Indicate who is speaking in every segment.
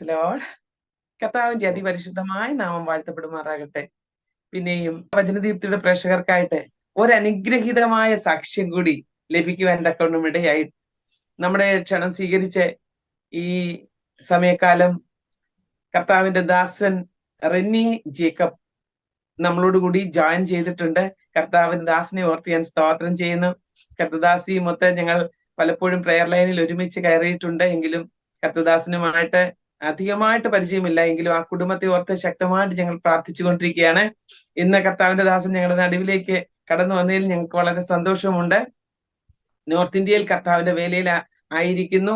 Speaker 1: Price Lord. കർത്താവിന്റെ അതിപരിശുദ്ധമായ നാമം വാഴ്ത്തപ്പെടുമാറാകട്ടെ. പിന്നെയും വചനദീപ്തിയുടെ പ്രേക്ഷകർക്കായിട്ട് ഒരനുഗ്രഹീതമായ സാക്ഷ്യം കൂടി ലഭിക്കുവാൻ തക്കവണ്ണം ഇടയായി നമ്മുടെ ക്ഷണം സ്വീകരിച്ച് ഈ സമയക്കാലം കർത്താവിന്റെ ദാസൻ റെന്നി ജേക്കബ് നമ്മളോടുകൂടി ജോയിൻ ചെയ്തിട്ടുണ്ട്. കർത്താവിന്റെ ദാസിനെ ഓർത്ത് ഞാൻ സ്തോത്രം ചെയ്യുന്നു. കർത്തദാസി മൊത്തം ഞങ്ങൾ പലപ്പോഴും പ്രെയർ ലൈനിൽ ഒരുമിച്ച് കയറിയിട്ടുണ്ട്. എങ്കിലും കർത്തദാസനുമായിട്ട് അധികമായിട്ട് പരിചയമില്ല. എങ്കിലും ആ കുടുംബത്തെ ഓർത്ത് ശക്തമായിട്ട് ഞങ്ങൾ പ്രാർത്ഥിച്ചുകൊണ്ടിരിക്കുകയാണ്. ഇന്ന് കർത്താവിന്റെ ദാസൻ ഞങ്ങളുടെ നടുവിലേക്ക് കടന്നു വന്നതിൽ ഞങ്ങൾക്ക് വളരെ സന്തോഷമുണ്ട്. നോർത്ത് ഇന്ത്യയിൽ കർത്താവിന്റെ വേലയിൽ ആയിരിക്കുന്നു.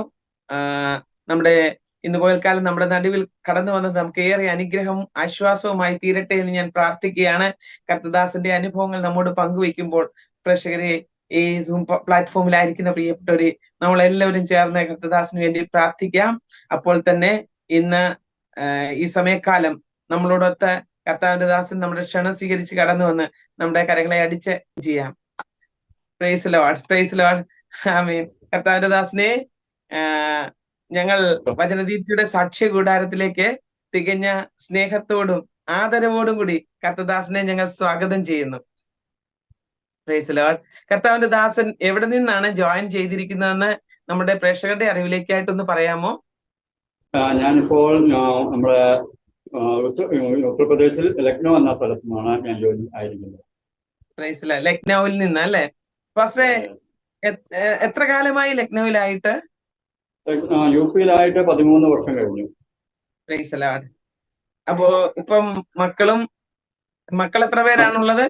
Speaker 1: നമ്മുടെ ഇന്ന് പോയൽക്കാലം നമ്മുടെ നടുവിൽ കടന്നു വന്നത് നമുക്ക് ഏറെ അനുഗ്രഹവും ആശ്വാസവുമായി തീരട്ടെ എന്ന് ഞാൻ പ്രാർത്ഥിക്കുകയാണ്. കർത്തദാസന്റെ അനുഭവങ്ങൾ നമ്മോട് പങ്കുവെക്കുമ്പോൾ പ്രേക്ഷകരെ, ഈ സൂം പ്ലാറ്റ്ഫോമിലായിരിക്കുന്ന പ്രിയപ്പെട്ടവരെ, നമ്മളെല്ലാവരും ചേർന്ന് കർത്തദാസിന് വേണ്ടി പ്രാർത്ഥിക്കാം. അപ്പോൾ തന്നെ ഇന്ന് ഈ സമയക്കാലം നമ്മളോടൊത്ത് കർത്താവിന്റെ ദാസൻ നമ്മുടെ ക്ഷണം സ്വീകരിച്ച് കടന്നു വന്ന് നമ്മുടെ കരങ്ങളെ അടിച്ച് ചെയ്യാം. പ്രൈസ് ലോർഡ്, പ്രൈസ് ലോർഡ്, ആമേൻ. കർത്താവിന്റെ ദാസനെ ഞങ്ങൾ വചനദീപ്തിയുടെ സാക്ഷ്യ കൂടാരത്തിലേക്ക് തികഞ്ഞ സ്നേഹത്തോടും ആദരവോടും കൂടി കർത്തദാസനെ ഞങ്ങൾ സ്വാഗതം ചെയ്യുന്നു. Praise Lord. കർത്താവിന്റെ ദാസൻ എവിടെ നിന്നാണ് ജോയിൻ ചെയ്തിരിക്കുന്നതെന്ന് നമ്മുടെ പ്രേക്ഷകരുടെ അറിവിലേക്കായിട്ടൊന്ന് പറയാമോ?
Speaker 2: ഞാനിപ്പോൾ നമ്മുടെ ഉത്തർപ്രദേശിൽ ലക്നൗ എന്ന സ്ഥലത്ത് നിന്നാണ് ഞാൻ ജോലി ആയിരിക്കുന്നത്.
Speaker 1: Praise Lord. ലക്നൌവിൽ നിന്ന് അല്ലേ? ഫാസ്റ്ററെ, എത്ര കാലമായി ലക്നൌവിലായിട്ട്?
Speaker 2: യു പിയിലായിട്ട് 13 വർഷം കഴിഞ്ഞു.
Speaker 1: Praise Lord. അപ്പോ ഇപ്പം മക്കൾ എത്ര പേരാണുള്ളത്?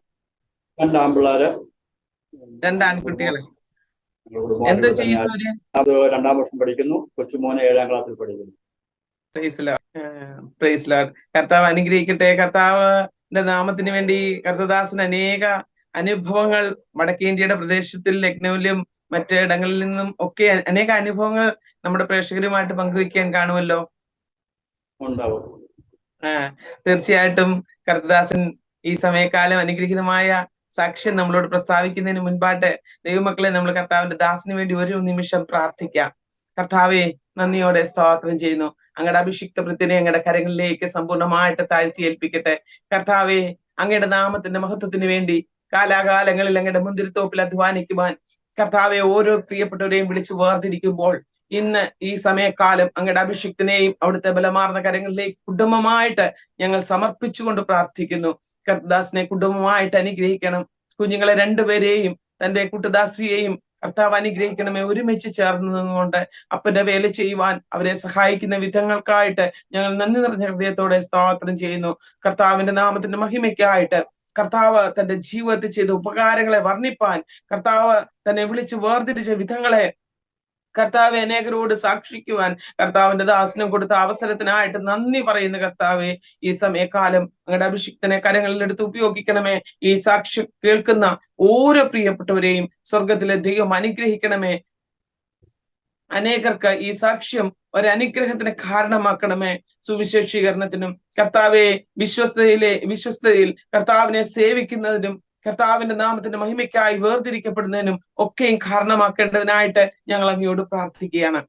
Speaker 2: 2 ആൺപിള്ളേര്,
Speaker 1: 2 ആൺകുട്ടികൾ. എന്ത് ചെയ്യുന്നവര്?
Speaker 2: 2ാം വർഷം പഠിക്കുന്നു. കൊച്ചുമോനെ 7ാം ക്ലാസ്സിൽ പഠിക്കുന്നു.
Speaker 1: Praise Lord, praise Lord. കർത്താവ് അനുഗ്രഹിക്കട്ടെ. കർത്താവിന്റെ നാമത്തിന് വേണ്ടി കർത്തദാസന് അനേക അനുഭവങ്ങൾ വടക്കേ ഇന്ത്യയുടെ പ്രദേശത്തിൽ ലക്നൌവിലും മറ്റിടങ്ങളിൽ നിന്നും ഒക്കെ അനേക അനുഭവങ്ങൾ നമ്മുടെ പ്രേക്ഷകരുമായിട്ട് പങ്കുവെക്കാൻ കാണുമല്ലോ. തീർച്ചയായിട്ടും കർത്തദാസൻ ഈ സമയക്കാലം അനുഗ്രഹീതമായ സാക്ഷ്യം നമ്മളോട് പ്രസ്താവിക്കുന്നതിന് മുൻപായിട്ട് ദൈവമക്കളെ, നമ്മൾ കർത്താവിന്റെ ദാസന് വേണ്ടി ഒരു നിമിഷം പ്രാർത്ഥിക്കാം. കർത്താവെ, നന്ദിയോടെ സ്തോത്രം ചെയ്യുന്നു. അങ്ങയുടെ അഭിഷിക്ത വൃത്തിനെ അങ്ങയുടെ കരങ്ങളിലേക്ക് സമ്പൂർണ്ണമായിട്ട് താഴ്ത്തി ഏൽപ്പിക്കട്ടെ. കർത്താവെ, അങ്ങയുടെ നാമത്തിന്റെ മഹത്വത്തിന് വേണ്ടി കാലാകാലങ്ങളിൽ അങ്ങയുടെ മുന്തിരിത്തോപ്പിൽ അധ്വാനിക്കുവാൻ കർത്താവെ ഓരോ പ്രിയപ്പെട്ടവരെയും വിളിച്ചു വേർതിരിക്കുമ്പോൾ ഇന്ന് ഈ സമയക്കാലം അങ്ങയുടെ അഭിഷിക്തനെയും അവിടുത്തെ ബലമാർന്ന കരങ്ങളിലേക്ക് കുടുംബമായിട്ട് ഞങ്ങൾ സമർപ്പിച്ചുകൊണ്ട് പ്രാർത്ഥിക്കുന്നു. കർത്തദാസിനെ കുടുംബമായിട്ട് അനുഗ്രഹിക്കണം. കുഞ്ഞുങ്ങളെ 2 പേരെയും തന്റെ കുട്ടുദാസിയെയും കർത്താവ് അനുഗ്രഹിക്കണമേ. ഒരുമിച്ച് ചേർന്ന് നിന്നുകൊണ്ട് അപ്പന്റെ വേല ചെയ്യുവാൻ അവരെ സഹായിക്കുന്ന വിധങ്ങൾക്കായിട്ട് ഞങ്ങൾ നന്ദി നിറഞ്ഞ ഹൃദയത്തോടെ സ്തോത്രം ചെയ്യുന്നു. കർത്താവിന്റെ നാമത്തിന്റെ മഹിമയ്ക്കായിട്ട് കർത്താവ് തന്റെ ജീവിതത്തിൽ ചെയ്ത ഉപകാരങ്ങളെ വർണ്ണിപ്പാൻ, കർത്താവ് തന്നെ വിളിച്ച് വേർതിരിച്ച വിധങ്ങളെ കർത്താവെ അനേകരോട് സാക്ഷിക്കുവാൻ കർത്താവിന്റെ ദാസനം കൊടുത്ത അവസരത്തിനായിട്ട് നന്ദി പറയുന്ന കർത്താവെ, ഈ സമയക്കാലം അങ്ങയുടെ അഭിഷിക്തനെ കരങ്ങളിൽ എടുത്ത് ഉപയോഗിക്കണമേ. ഈ സാക്ഷ്യം കേൾക്കുന്ന ഓരോ പ്രിയപ്പെട്ടവരെയും സ്വർഗത്തിലെ ദൈവം അനുഗ്രഹിക്കണമേ. അനേകർക്ക് ഈ സാക്ഷ്യം ഒരനുഗ്രഹത്തിന് കാരണമാക്കണമേ. സുവിശേഷീകരണത്തിനും കർത്താവെ വിശ്വസ്തയിൽ കർത്താവിനെ സേവിക്കുന്നതിനും കർത്താവിന്റെ നാമത്തിന്റെ മഹിമയ്ക്കായി വേർതിരിക്കപ്പെടുന്നതിനും ഒക്കെയും കാരണമാക്കേണ്ടതിനായിട്ട് ഞങ്ങൾ അങ്ങയോട് പ്രാർത്ഥിക്കുകയാണ്.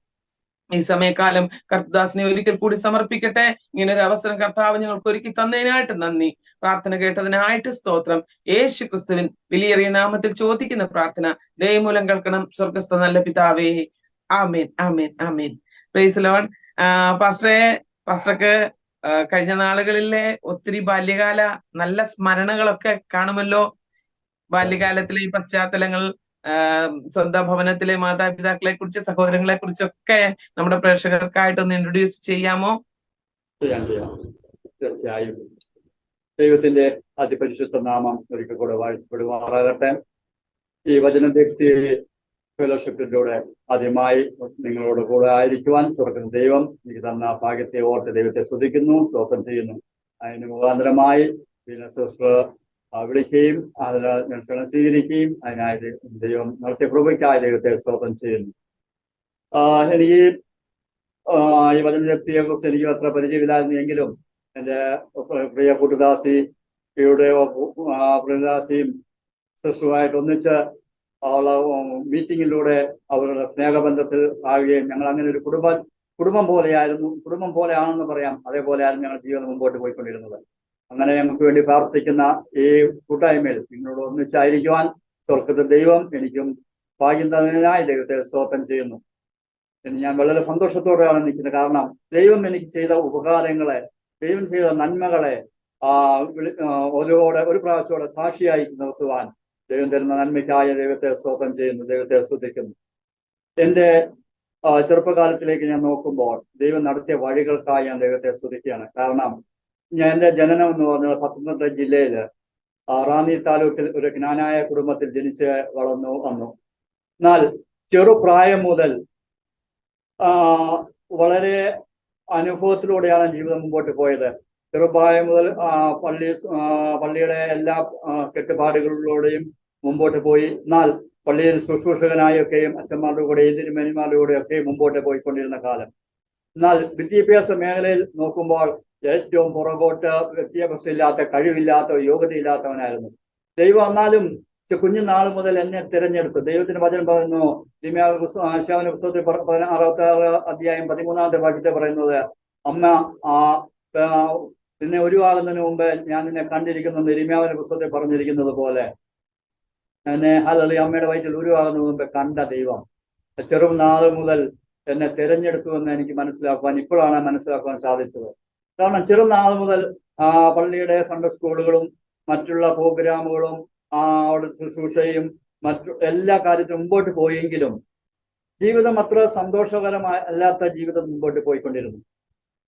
Speaker 1: ഈ സമയക്കാലം കർത്തദാസിനെ ഒരിക്കൽ കൂടി സമർപ്പിക്കട്ടെ. ഇങ്ങനെ ഒരു അവസരം കർത്താവ് ഞങ്ങൾക്ക് ഒരുക്കി തന്നതിനായിട്ട് നന്ദി. പ്രാർത്ഥന കേട്ടതിനായിട്ട് സ്തോത്രം. യേശു ക്രിസ്തുവിൻ വിലയേറിയ നാമത്തിൽ ചോദിക്കുന്ന പ്രാർത്ഥന ദയമൂലം കേൾക്കണം സ്വർഗസ്ഥ നല്ല പിതാവേ. ആമേൻ, ആമേൻ, ആമേൻ. Praise Lord. പാസ്റ്റർക്ക് കഴിഞ്ഞ നാളുകളിലെ ഒത്തിരി ബാല്യകാല നല്ല സ്മരണകളൊക്കെ കാണുമല്ലോ. ബാല്യകാലത്തിലെ ഈ പശ്ചാത്തലങ്ങൾ, സ്വന്തം ഭവനത്തിലെ മാതാപിതാക്കളെ കുറിച്ച്, സഹോദരങ്ങളെ കുറിച്ചൊക്കെ നമ്മുടെ പ്രേക്ഷകർക്കായിട്ടൊന്ന് ഇൻട്രൊഡ്യൂസ് ചെയ്യാമോ?
Speaker 2: തീർച്ചയായും. ദൈവത്തിന്റെ അതിപരിശുദ്ധ നാമം ഒരിക്കൽ കൂടെ വാഴ്ത്തപ്പെടുമാറാകട്ടെ. ഈ വചനദീപ്തി ഫെലോഷിപ്പിലൂടെ ആദ്യമായി നിങ്ങളോട് കൂടെ ആയിരിക്കുവാൻ സ്വർഗ്ഗത്തിലെ ദൈവം എനിക്ക് തന്ന ഭാഗ്യത്തെ ഓർത്ത് ദൈവത്തെ സ്തുതിക്കുന്നു, സ്തോത്രം ചെയ്യുന്നു. അതിന് മുഖാന്തരമായി പിന്നെ സിസ്റ്റർ വിളിക്കുകയും അതിനാൽ ഞാൻ ക്ഷണം സ്വീകരിക്കുകയും അതിനായി ദൈവം നടത്തിയ കൃപയ്ക്കായി ദൈവത്തെ സ്തോത്രം ചെയ്യുന്നു. എനിക്ക് ഈ വചനദീപ്തിയെ കുറിച്ച് എനിക്ക് അത്ര പരിചയമില്ലായിരുന്നു. എങ്കിലും എൻ്റെ പ്രിയ കൂട്ടുദാസിയുടെ പ്രിയദാസിയും സിസ്റ്ററുമായിട്ട് ഒന്നിച്ച് മീറ്റിങ്ങിലൂടെ അവരുടെ സ്നേഹബന്ധത്തിൽ ആവുകയും ഞങ്ങൾ അങ്ങനെ ഒരു കുടുംബം കുടുംബം പോലെയാണെന്ന് പറയാം. അതേപോലെയായിരുന്നു ഞങ്ങൾ ജീവിതം മുമ്പോട്ട് പോയിക്കൊണ്ടിരുന്നത്. അങ്ങനെ ഞങ്ങൾക്ക് വേണ്ടി പ്രാർത്ഥിക്കുന്ന ഈ കൂട്ടായ്മയിൽ നിങ്ങളോട് ഒന്നിച്ചായിരിക്കുവാൻ സ്വർഗത്തെ ദൈവം എനിക്കും ഭാഗ്യം തന്നതിനായി ദൈവത്തെ സ്തോത്രം ചെയ്യുന്നു. ഞാൻ വളരെ സന്തോഷത്തോടെയാണ് നിൽക്കുന്നത്. കാരണം ദൈവം എനിക്ക് ചെയ്ത ഉപകാരങ്ങളെ, ദൈവം ചെയ്ത നന്മകളെ ഒരു പ്രാവശ്യമോടെ സാക്ഷിയായി നിർത്തുവാൻ ദൈവം തരുന്ന നന്മയ്ക്കായ ദൈവത്തെ സ്തോത്രം ചെയ്യുന്നു, ദൈവത്തെ സ്തുതിക്കുന്നു. എൻ്റെ ചെറുപ്പകാലത്തിലേക്ക് ഞാൻ നോക്കുമ്പോൾ ദൈവം നടത്തിയ വഴികൾക്കായി ഞാൻ ദൈവത്തെ സ്തുതിക്കുകയാണ്. കാരണം എൻ്റെ ജനനം എന്ന് പറഞ്ഞത് പത്തനംതിട്ട ജില്ലയില് റാന്നി താലൂക്കിൽ ഒരു ജ്ഞാനായ കുടുംബത്തിൽ ജനിച്ച് വളർന്നു വന്നു. എന്നാൽ ചെറുപ്രായം മുതൽ വളരെ അനുഭവത്തിലൂടെയാണ് ജീവിതം മുമ്പോട്ട് പോയത്. ചെറുപ്രായം മുതൽ പള്ളിയുടെ എല്ലാ കെട്ടുപാടുകളിലൂടെയും മുമ്പോട്ട് പോയി. എന്നാൽ പള്ളിയിൽ ശുശ്രൂഷകനായൊക്കെയും അച്ഛന്മാരുടെ കൂടെയും തിരുമേനിമാരുടെ കൂടെയൊക്കെ മുമ്പോട്ട് പോയിക്കൊണ്ടിരുന്ന കാലം. എന്നാൽ വിദ്യാഭ്യാസ മേഖലയിൽ നോക്കുമ്പോൾ ഏറ്റവും പുറകോട്ട്, വിദ്യാഭ്യാസമില്ലാത്ത, കഴിവില്ലാത്ത, യോഗ്യതയില്ലാത്തവനായിരുന്നു. ദൈവം എന്നാലും കുഞ്ഞുനാൾ മുതൽ എന്നെ തിരഞ്ഞെടുത്തു. ദൈവത്തിന്റെ വചനം പറയുന്നു, ശിവന്റെ പുസ്തകത്തിൽ 66 അധ്യായം 13-ാമത്തെ വാക്യത്തെ പറയുന്നത്, അമ്മ നിന്നെ ഉരുവാകുന്നതിന് മുമ്പ് ഞാൻ നിന്നെ കണ്ടിരിക്കുന്നു. ഇരിമ്യാവിന്റെ പുസ്തകത്തിൽ പറഞ്ഞിരിക്കുന്നത് പോലെ എന്നെ അമ്മയുടെ വയറ്റിൽ ഉരുവാകുന്നതിന് മുമ്പ് കണ്ട ദൈവം ചെറുനാൾ മുതൽ എന്നെ തിരഞ്ഞെടുത്തു എന്ന് എനിക്ക് ഇപ്പോഴാണ് മനസ്സിലാക്കുവാൻ സാധിച്ചത്. കാരണം ചെറുനാൾ മുതൽ പള്ളിയുടെ സൺഡേ സ്കൂളുകളും മറ്റുള്ള പ്രോഗ്രാമുകളും അവിടെ ശുശ്രൂഷയും എല്ലാ കാര്യത്തിലും മുമ്പോട്ട് പോയെങ്കിലും ജീവിതം അത്ര സന്തോഷകരമല്ലാത്ത ജീവിതം മുമ്പോട്ട് പോയിക്കൊണ്ടിരുന്നു.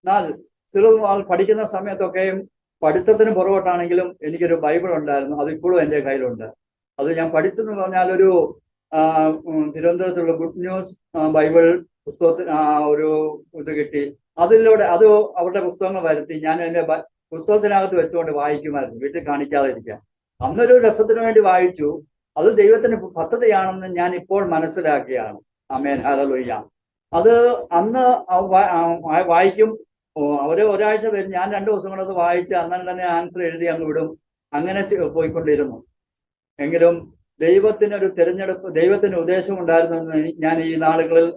Speaker 2: എന്നാൽ ചെറുനാൾ പഠിക്കുന്ന സമയത്തൊക്കെയും പഠിത്തത്തിന് പുറകോട്ടാണെങ്കിലും എനിക്കൊരു ബൈബിൾ ഉണ്ടായിരുന്നു. അതിപ്പോഴും എൻ്റെ കയ്യിലുണ്ട്. അത് ഞാൻ പഠിച്ചെന്ന് പറഞ്ഞാൽ ഒരു തിരുവനന്തപുരത്തുള്ള ഗുഡ് ന്യൂസ് ബൈബിൾ പുസ്തകത്തിന് ഒരു ഇത് കിട്ടി. അതിലൂടെ അത് അവരുടെ പുസ്തകങ്ങൾ വരുത്തി ഞാൻ എൻ്റെ പുസ്തകത്തിനകത്ത് വെച്ചുകൊണ്ട് വായിക്കുമായിരുന്നു, വീട്ടിൽ കാണിക്കാതെ ഇരിക്കാൻ. അന്നൊരു രസത്തിന് വേണ്ടി വായിച്ചു. അത് ദൈവത്തിന്റെ പദ്ധതിയാണെന്ന് ഞാൻ ഇപ്പോൾ മനസ്സിലാക്കിയാണ്. ആമേൻ, ഹല്ലേലൂയ. അത് അന്ന് വായിക്കും, അവര് ഒരാഴ്ച തരും, ഞാൻ 2 ദിവസം കൊണ്ട് അത് വായിച്ച് അന്നേരം തന്നെ ആൻസർ എഴുതി അങ്ങ് വിടും. അങ്ങനെ പോയിക്കൊണ്ടിരുന്നു. എങ്കിലും ദൈവത്തിനൊരു തിരഞ്ഞെടുപ്പ്, ദൈവത്തിന് ഉദ്ദേശം ഉണ്ടായിരുന്നെന്ന് ഞാൻ ഈ നാളുകളിൽ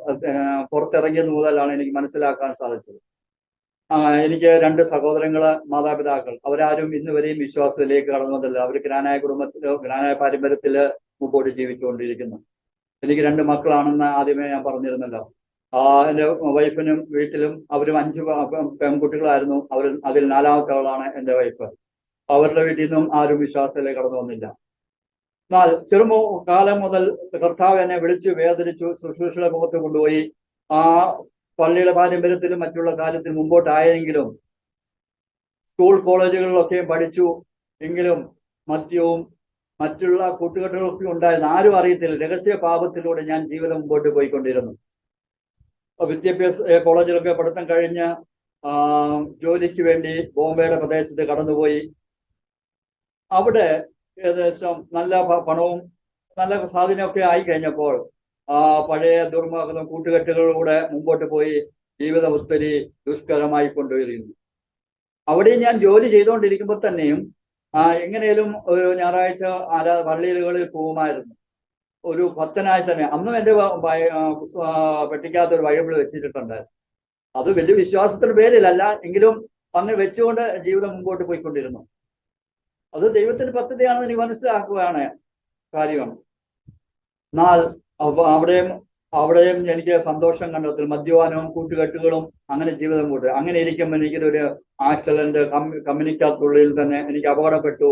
Speaker 2: പുറത്തിറങ്ങിയത് മുതലാണ് എനിക്ക് മനസ്സിലാക്കാൻ സാധിച്ചത്. എനിക്ക് 2 സഹോദരങ്ങള്, മാതാപിതാക്കൾ, അവരാരും ഇന്ന് വരെയും വിശ്വാസത്തിലേക്ക് കടന്നു വന്നില്ല. അവർ ജ്ഞാനായ കുടുംബത്തിലോ ജ്ഞാനായ പാരമ്പര്യത്തില് മുമ്പോട്ട് ജീവിച്ചുകൊണ്ടിരിക്കുന്നു. എനിക്ക് 2 മക്കളാണെന്ന് ആദ്യമേ ഞാൻ പറഞ്ഞിരുന്നല്ലോ. എൻ്റെ വൈഫിനും വീട്ടിലും അവരും 5 പെൺകുട്ടികളായിരുന്നു. അതിൽ 4ാമത്തെ ആളാണ് എൻ്റെ വൈഫ്. അവരുടെ വീട്ടിൽ നിന്നും ആരും വിശ്വാസത്തിലേക്ക് കടന്നു വന്നില്ല. എന്നാൽ കാലം മുതൽ കർത്താവ് എന്നെ വിളിച്ചു വേദനിച്ചു, ശുശ്രൂഷയുടെ മുഖത്ത് കൊണ്ടുപോയി. പള്ളിയുടെ പാരമ്പര്യത്തിലും മറ്റുള്ള കാര്യത്തിൽ മുമ്പോട്ടായെങ്കിലും സ്കൂൾ കോളേജുകളിലൊക്കെ പഠിച്ചു. എങ്കിലും മദ്യവും മറ്റുള്ള കൂട്ടുകെട്ടുകളൊക്കെ ഉണ്ടായിരുന്നു. ആരും അറിയത്തില്ല. രഹസ്യ പാപത്തിലൂടെ ഞാൻ ജീവിതം മുമ്പോട്ട് പോയിക്കൊണ്ടിരുന്നു. വിദ്യാഭ്യാസ കോളേജിലൊക്കെ പഠിത്തം കഴിഞ്ഞ് ജോലിക്ക് വേണ്ടി ബോംബെയുടെ പ്രദേശത്ത് കടന്നുപോയി. അവിടെ ഏകദേശം നല്ല പണവും നല്ല സ്വാധീനമൊക്കെ ആയി കഴിഞ്ഞപ്പോൾ പഴയ ദുർമാർഗം കൂട്ടുകെട്ടുകളിലൂടെ മുമ്പോട്ട് പോയി ജീവിതം ഒത്തിരി ദുഷ്കരമായി കൊണ്ടുവരുന്നു. അവിടെ ഞാൻ ജോലി ചെയ്തുകൊണ്ടിരിക്കുമ്പോൾ തന്നെയും എങ്ങനെയും ഒരു ഞായറാഴ്ച പള്ളികളിൽ പോകുമായിരുന്നു. ഒരു ഭക്തനായി തന്നെ. അന്നും എൻ്റെ പെട്ടിക്കകത്തൊരു ബൈബിൾ വെച്ചിട്ടുണ്ടായിരുന്നു. അത് വലിയ വിശ്വാസത്തിന്റെ പേരിലല്ല, എങ്കിലും അങ്ങനെ വെച്ചുകൊണ്ട് ജീവിതം മുമ്പോട്ട് പോയിക്കൊണ്ടിരുന്നു. അത് ദൈവത്തിന്റെ പദ്ധതിയാണെന്ന് എനിക്ക് മനസ്സിലാക്കുകയാണ് കാര്യം. എന്നാൽ അവിടെയും എനിക്ക് സന്തോഷം കണ്ടെത്തി. മദ്യപാനവും കൂട്ടുകെട്ടുകളും അങ്ങനെ ജീവിതം കൂട്ടുക. അങ്ങനെ ഇരിക്കുമ്പോൾ എനിക്കൊരു ആക്സിഡന്റ് കമ്പനിക്കകത്തുള്ളിൽ തന്നെ എനിക്ക് അപകടപ്പെട്ടു.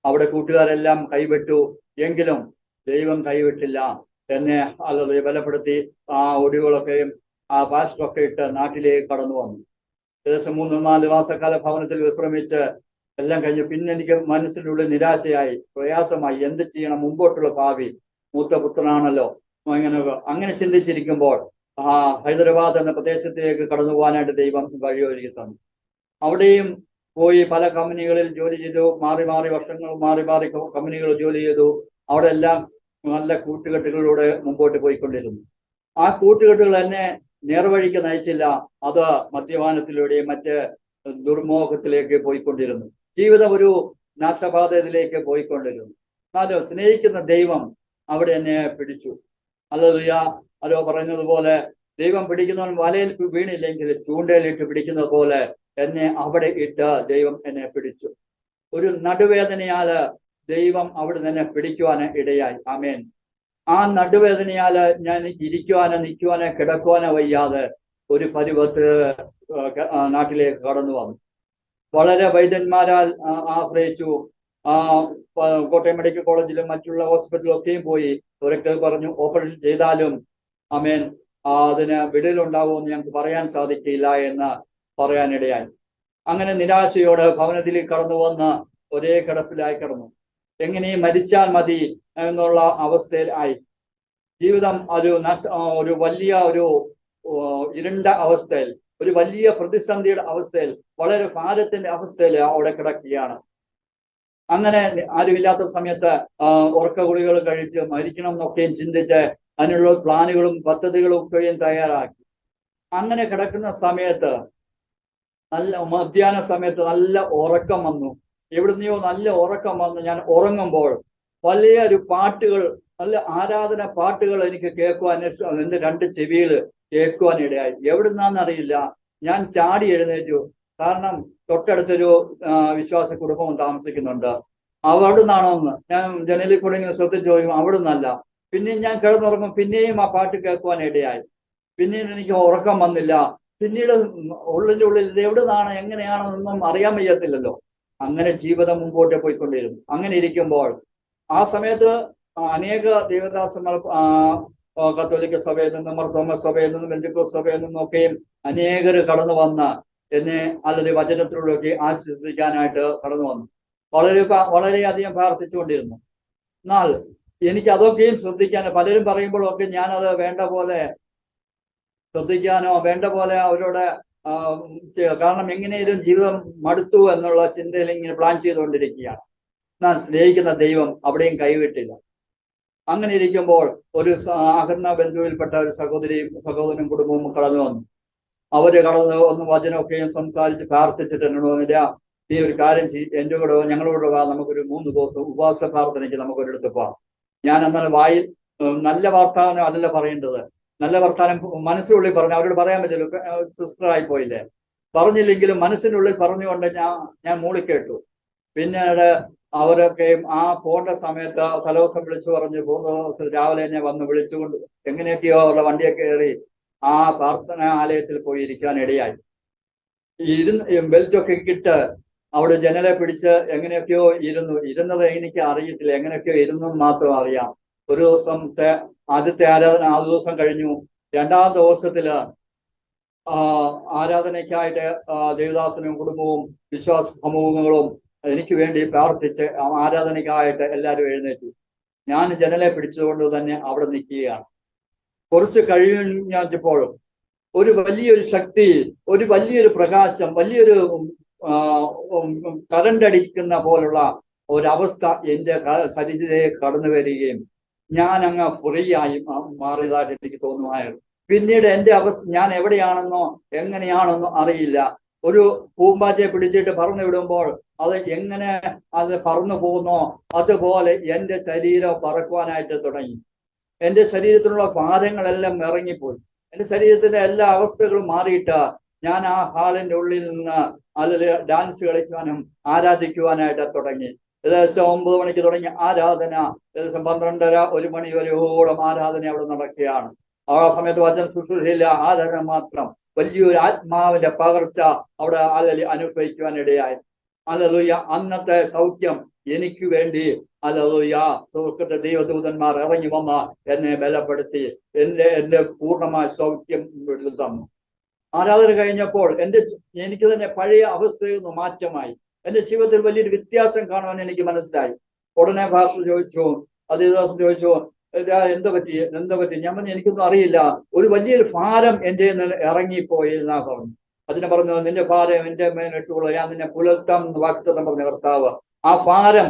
Speaker 2: അവിടെ കൂട്ടുകാരെല്ലാം കൈവിട്ടു. എങ്കിലും ദൈവം കൈവിട്ടില്ല. എന്നെ ബലപ്പെടുത്തി ഒടിവുകളൊക്കെയും പാസ്റ്ററൊക്കെ ഇട്ട് നാട്ടിലേക്ക് കടന്നു വന്നു. ഏകദേശം 3-4 മാസക്കാല ഭവനത്തിൽ വിശ്രമിച്ച് എല്ലാം കഴിഞ്ഞു. പിന്നെ എനിക്ക് മനസ്സിൻ്റെ ഉള്ളിൽ നിരാശയായി, പ്രയാസമായി. എന്ത് ചെയ്യണം, മുമ്പോട്ടുള്ള ഭാവി, മൂത്ത പുത്രനാണല്ലോ. അങ്ങനെ ചിന്തിച്ചിരിക്കുമ്പോൾ ഹൈദരാബാദ് എന്ന പ്രദേശത്തേക്ക് കടന്നു പോകാനായിട്ട് ദൈവം വഴിയൊരുക്കി തന്നു. അവിടെയും പോയി പല കമ്പനികളിൽ ജോലി ചെയ്തു. വർഷങ്ങൾ മാറി കമ്പനികളിൽ ജോലി ചെയ്തു. അവിടെ എല്ലാം നല്ല കൂട്ടുകെട്ടുകളിലൂടെ മുമ്പോട്ട് പോയിക്കൊണ്ടിരുന്നു. ആ കൂട്ടുകെട്ടുകൾ എന്നെ നേർവഴിക്ക് നയിച്ചില്ല. അത് മദ്യപാനത്തിലൂടെയും മറ്റ് ദുർമോഹത്തിലേക്ക് പോയിക്കൊണ്ടിരുന്നു. ജീവിതം ഒരു നാശപാതയിലേക്ക് പോയിക്കൊണ്ടിരുന്നു. എന്നാലും സ്നേഹിക്കുന്ന ദൈവം അവിടെ എന്നെ പിടിച്ചു. ഹല്ലേലൂയ. പറഞ്ഞതുപോലെ ദൈവം പിടിക്കുന്നവൻ വലയിൽ വീണില്ലെങ്കിൽ ചൂണ്ടയിലിട്ട് പിടിക്കുന്ന പോലെ എന്നെ അവിടെ ഇട്ട് ദൈവം എന്നെ പിടിച്ചു. ഒരു നടുവേദനയാല് ദൈവം അവിടെ തന്നെ പിടിക്കുവാന് ഇടയായി. ആമേൻ. ആ നടുവേദനയാല് ഞാൻ ഇരിക്കുവാനോ നിൽക്കുവാനോ കിടക്കുവാനോ വയ്യാതെ ഒരു പരുവത്ത് നാട്ടിലേക്ക് കടന്നു വന്നു. വളരെ വൈദ്യന്മാരാൽ ആശ്രയിച്ചു. കോട്ടയം മെഡിക്കൽ കോളേജിലും മറ്റുള്ള ഹോസ്പിറ്റലിലും ഒക്കെയും പോയി. ഒരിക്കൽ പറഞ്ഞു ഓപ്പറേഷൻ ചെയ്താലും ആമേൻ അതിന് വിടലുണ്ടാവുമെന്ന് ഞങ്ങൾക്ക് പറയാൻ സാധിക്കില്ല എന്ന് പറയാനിടയായി. അങ്ങനെ നിരാശയോടെ ഭവനത്തിലേക്ക് കടന്നു വന്ന് ഒരേ കിടപ്പിലായി കിടന്നു. എങ്ങനെയും മരിച്ചാൽ മതി എന്നുള്ള അവസ്ഥയിൽ ആയി. ജീവിതം ഒരു വലിയ ഒരു ഇരുണ്ട അവസ്ഥയിൽ, ഒരു വലിയ പ്രതിസന്ധിയുടെ അവസ്ഥയിൽ, വളരെ ഭാരത്തിന്റെ അവസ്ഥയിൽ അവിടെ കിടക്കുകയാണ്. അങ്ങനെ ആരുമില്ലാത്ത സമയത്ത് ഉറക്ക ഗുളികൾ കഴിച്ച് മരിക്കണം എന്നൊക്കെയും ചിന്തിച്ച് അതിനുള്ള പ്ലാനുകളും പദ്ധതികളും ഒക്കെയും തയ്യാറാക്കി. അങ്ങനെ കിടക്കുന്ന സമയത്ത് മധ്യാഹ്ന സമയത്ത് നല്ല ഉറക്കം വന്നു. എവിടുന്നെയോ നല്ല ഉറക്കം വന്നു. ഞാൻ ഉറങ്ങുമ്പോൾ വലിയൊരു പാട്ടുകൾ, നല്ല ആരാധന പാട്ടുകൾ എനിക്ക് കേൾക്കുവാൻ എന്റെ രണ്ട് ചെവിയിൽ കേൾക്കുവാൻ ഇടയായി. എവിടുന്നാന്നറിയില്ല. ഞാൻ ചാടി എഴുന്നേറ്റു. കാരണം തൊട്ടടുത്തൊരു വിശ്വാസ കുടുംബം താമസിക്കുന്നുണ്ട്. അവിടുന്നാണോ എന്ന് ഞാൻ ജനലിൽ കൂടെ ഇങ്ങനെ ശ്രദ്ധിച്ചു ചോദിക്കും. അവിടുന്നല്ല. പിന്നെയും ഞാൻ കിടന്നുറങ്ങും. പിന്നെയും ആ പാട്ട് കേൾക്കുവാൻ ഇടയായി. പിന്നീട് എനിക്ക് ഉറക്കം വന്നില്ല. പിന്നീട് ഉള്ളിൻ്റെ ഉള്ളിൽ ഇത് എവിടുന്നാണ് എങ്ങനെയാണെന്നൊന്നും അറിയാൻ വയ്യത്തില്ലല്ലോ. അങ്ങനെ ജീവിതം മുമ്പോട്ട് പോയിക്കൊണ്ടിരുന്നു. അങ്ങനെ ഇരിക്കുമ്പോൾ ആ സമയത്ത് അനേക ദേവദാസന്മാർ കത്തോലിക്ക സഭയിൽ നിന്നും മർത്തോമ സഭയിൽ നിന്നും പെന്തക്കോസ്ത് സഭയിൽ നിന്നൊക്കെയും അനേകർ കടന്നു വന്ന് എന്നെ അല്ലെങ്കിൽ വചനത്തിലൂടെയൊക്കെ ആശ്വസിപ്പിക്കാനായിട്ട് കടന്നു വന്നു. വളരെയധികം പ്രാർത്ഥിച്ചുകൊണ്ടിരുന്നു. എന്നാൽ എനിക്ക് അതൊക്കെയും ശ്രദ്ധിക്കാൻ പലരും പറയുമ്പോഴൊക്കെ ഞാനത് വേണ്ട പോലെ ശ്രദ്ധിക്കാനോ വേണ്ട പോലെ അവരോട് കാരണം എങ്ങനെയും ജീവിതം മടുത്തു എന്നുള്ള ചിന്തയിൽ ഇങ്ങനെ പ്ലാൻ ചെയ്തുകൊണ്ടിരിക്കുകയാണ്. ഞാൻ സ്നേഹിക്കുന്ന ദൈവം അവിടെയും കൈവിട്ടില്ല. അങ്ങനെ ഇരിക്കുമ്പോൾ ഒരു അകന്ന ബന്ധുവിൽപ്പെട്ട ഒരു സഹോദരനും കുടുംബവും കടന്നു വന്നു. അവര് കടന്നു വന്ന് വചനമൊക്കെയും സംസാരിച്ച് പ്രാർത്ഥിച്ചിട്ട് എന്നോട് വന്നില്ല, നീ ഒരു കാര്യം എൻ്റെ കൂടെ ഞങ്ങളോട് വാ, നമുക്കൊരു 3 ദിവസം ഉപവാസ പ്രാർത്ഥനയ്ക്ക് നമുക്കൊരിടത്ത് പോവാം. ഞാൻ എന്നാൽ വായിൽ നല്ല വർത്താനം അല്ലല്ലോ പറയേണ്ടത്. നല്ല വർത്താനം മനസ്സിനുള്ളിൽ പറഞ്ഞു. അവരോട് പറയാൻ പറ്റില്ല, സിസ്റ്ററായി പോയില്ലേ. പറഞ്ഞില്ലെങ്കിലും മനസ്സിനുള്ളിൽ പറഞ്ഞുകൊണ്ട് ഞാൻ മൂളിക്കേട്ടു. പിന്നീട് അവരൊക്കെയും പോകേണ്ട സമയത്ത് തലേദിവസം വിളിച്ചു പറഞ്ഞു. പോകുന്ന ദിവസം രാവിലെ എന്നെ വന്ന് വിളിച്ചുകൊണ്ട് എങ്ങനെയൊക്കെയോ അവരുടെ വണ്ടിയൊക്കെ കയറി ആ പ്രാർത്ഥനാലയത്തിൽ പോയി ഇരിക്കാൻ ഇടയായി. ബെൽറ്റൊക്കെ ഇട്ട് അവിടെ ജനലെ പിടിച്ച് എങ്ങനെയൊക്കെയോ ഇരുന്നത് എനിക്ക് അറിയത്തില്ല. എങ്ങനെയൊക്കെയോ ഇരുന്നെന്ന് മാത്രം അറിയാം. ഒരു ദിവസത്തെ ആദ്യത്തെ ആരാധന ആ ദിവസം കഴിഞ്ഞു. 2ാം ദിവസത്തില് ആരാധനയ്ക്കായിട്ട് ദേവദാസനും കുടുംബവും വിശ്വാസ സമൂഹങ്ങളും എനിക്ക് വേണ്ടി പ്രാർത്ഥിച്ച് ആരാധനയ്ക്കായിട്ട് എല്ലാവരും എഴുന്നേറ്റു. ഞാൻ ജനലെ പിടിച്ചുകൊണ്ട് തന്നെ അവിടെ നിൽക്കുകയാണ്. കുറച്ച് കഴിഞ്ഞപ്പോഴും ഒരു വലിയൊരു ശക്തി, ഒരു വലിയൊരു പ്രകാശം, വലിയൊരു കറണ്ട് അടിക്കുന്ന പോലുള്ള ഒരവസ്ഥ എൻ്റെ ശരീരത്തിലേക്ക് കടന്നു വരികയും ഞാൻ അങ്ങ് ഫ്രീ ആയി മാറിയതായിട്ട് എനിക്ക് തോന്നുമായിരുന്നു. പിന്നീട് എൻ്റെ അവസ്ഥ ഞാൻ എവിടെയാണെന്നോ എങ്ങനെയാണെന്നോ അറിയില്ല. ഒരു പൂമ്പാറ്റയെ പിടിച്ചിട്ട് പറന്നു വിടുമ്പോൾ അത് എങ്ങനെ അത് പറന്നു പോകുന്നോ അതുപോലെ എൻ്റെ ശരീരം പറക്കുവാനായിട്ട് തുടങ്ങി. എൻ്റെ ശരീരത്തിലുള്ള ഭാരങ്ങളെല്ലാം ഇറങ്ങിപ്പോയി. എൻ്റെ ശരീരത്തിന്റെ എല്ലാ അവസ്ഥകളും മാറിയിട്ട് ഞാൻ ആ ഹാളിന്റെ ഉള്ളിൽ നിന്ന് അതിൽ ഡാൻസ് കളിക്കുവാനും ആരാധിക്കുവാനായിട്ട് തുടങ്ങി. ഏകദേശം 9 മണിക്ക് തുടങ്ങിയ ആരാധന ഏകദേശം 12:30 1 മണി വരെയോളം ആരാധന അവിടെ നടക്കുകയാണ്. ആ സമയത്ത് വചന ശുശ്രൂഷയില്ല, ആരാധന മാത്രം. വലിയൊരു ആത്മാവിന്റെ പകർച്ച അവിടെ അനുഭവിക്കുവാനിടയായി. ഹല്ലേലൂയ. അന്നത്തെ സൗഖ്യം എനിക്ക് വേണ്ടി ഹല്ലേലൂയ സ്വർഗ്ഗത്തെ ദൈവദൂതന്മാർ ഇറങ്ങി വന്ന് എന്നെ ബലപ്പെടുത്തി എന്റെ പൂർണ്ണമായ സൗഖ്യം തന്നു. ആരാധന കഴിഞ്ഞപ്പോൾ എനിക്ക് തന്നെ പഴയ അവസ്ഥയിൽ നിന്ന് മാറ്റമായി. എന്റെ ജീവിതത്തിൽ വലിയൊരു വ്യത്യാസം കാണുവാൻ എനിക്ക് മനസ്സിലായി. ഉടനെ ഭാഷ ചോദിച്ചു, അതേ ദിവസം ചോദിച്ചു, എന്താ പറ്റി? ഞാൻ പറഞ്ഞു, എനിക്കൊന്നും അറിയില്ല, ഒരു വലിയൊരു ഭാരം എൻ്റെ നിന്ന് ഇറങ്ങിപ്പോയി എന്നാ പറഞ്ഞു. അതിനെ പറഞ്ഞു, നിന്റെ ഭാരം എൻ്റെ മേലിട്ടുള്ളൂ, ഞാൻ നിന്നെ പുലർത്താം വാഗ്ദത്തം പറഞ്ഞ കർത്താവ്. ആ ഭാരം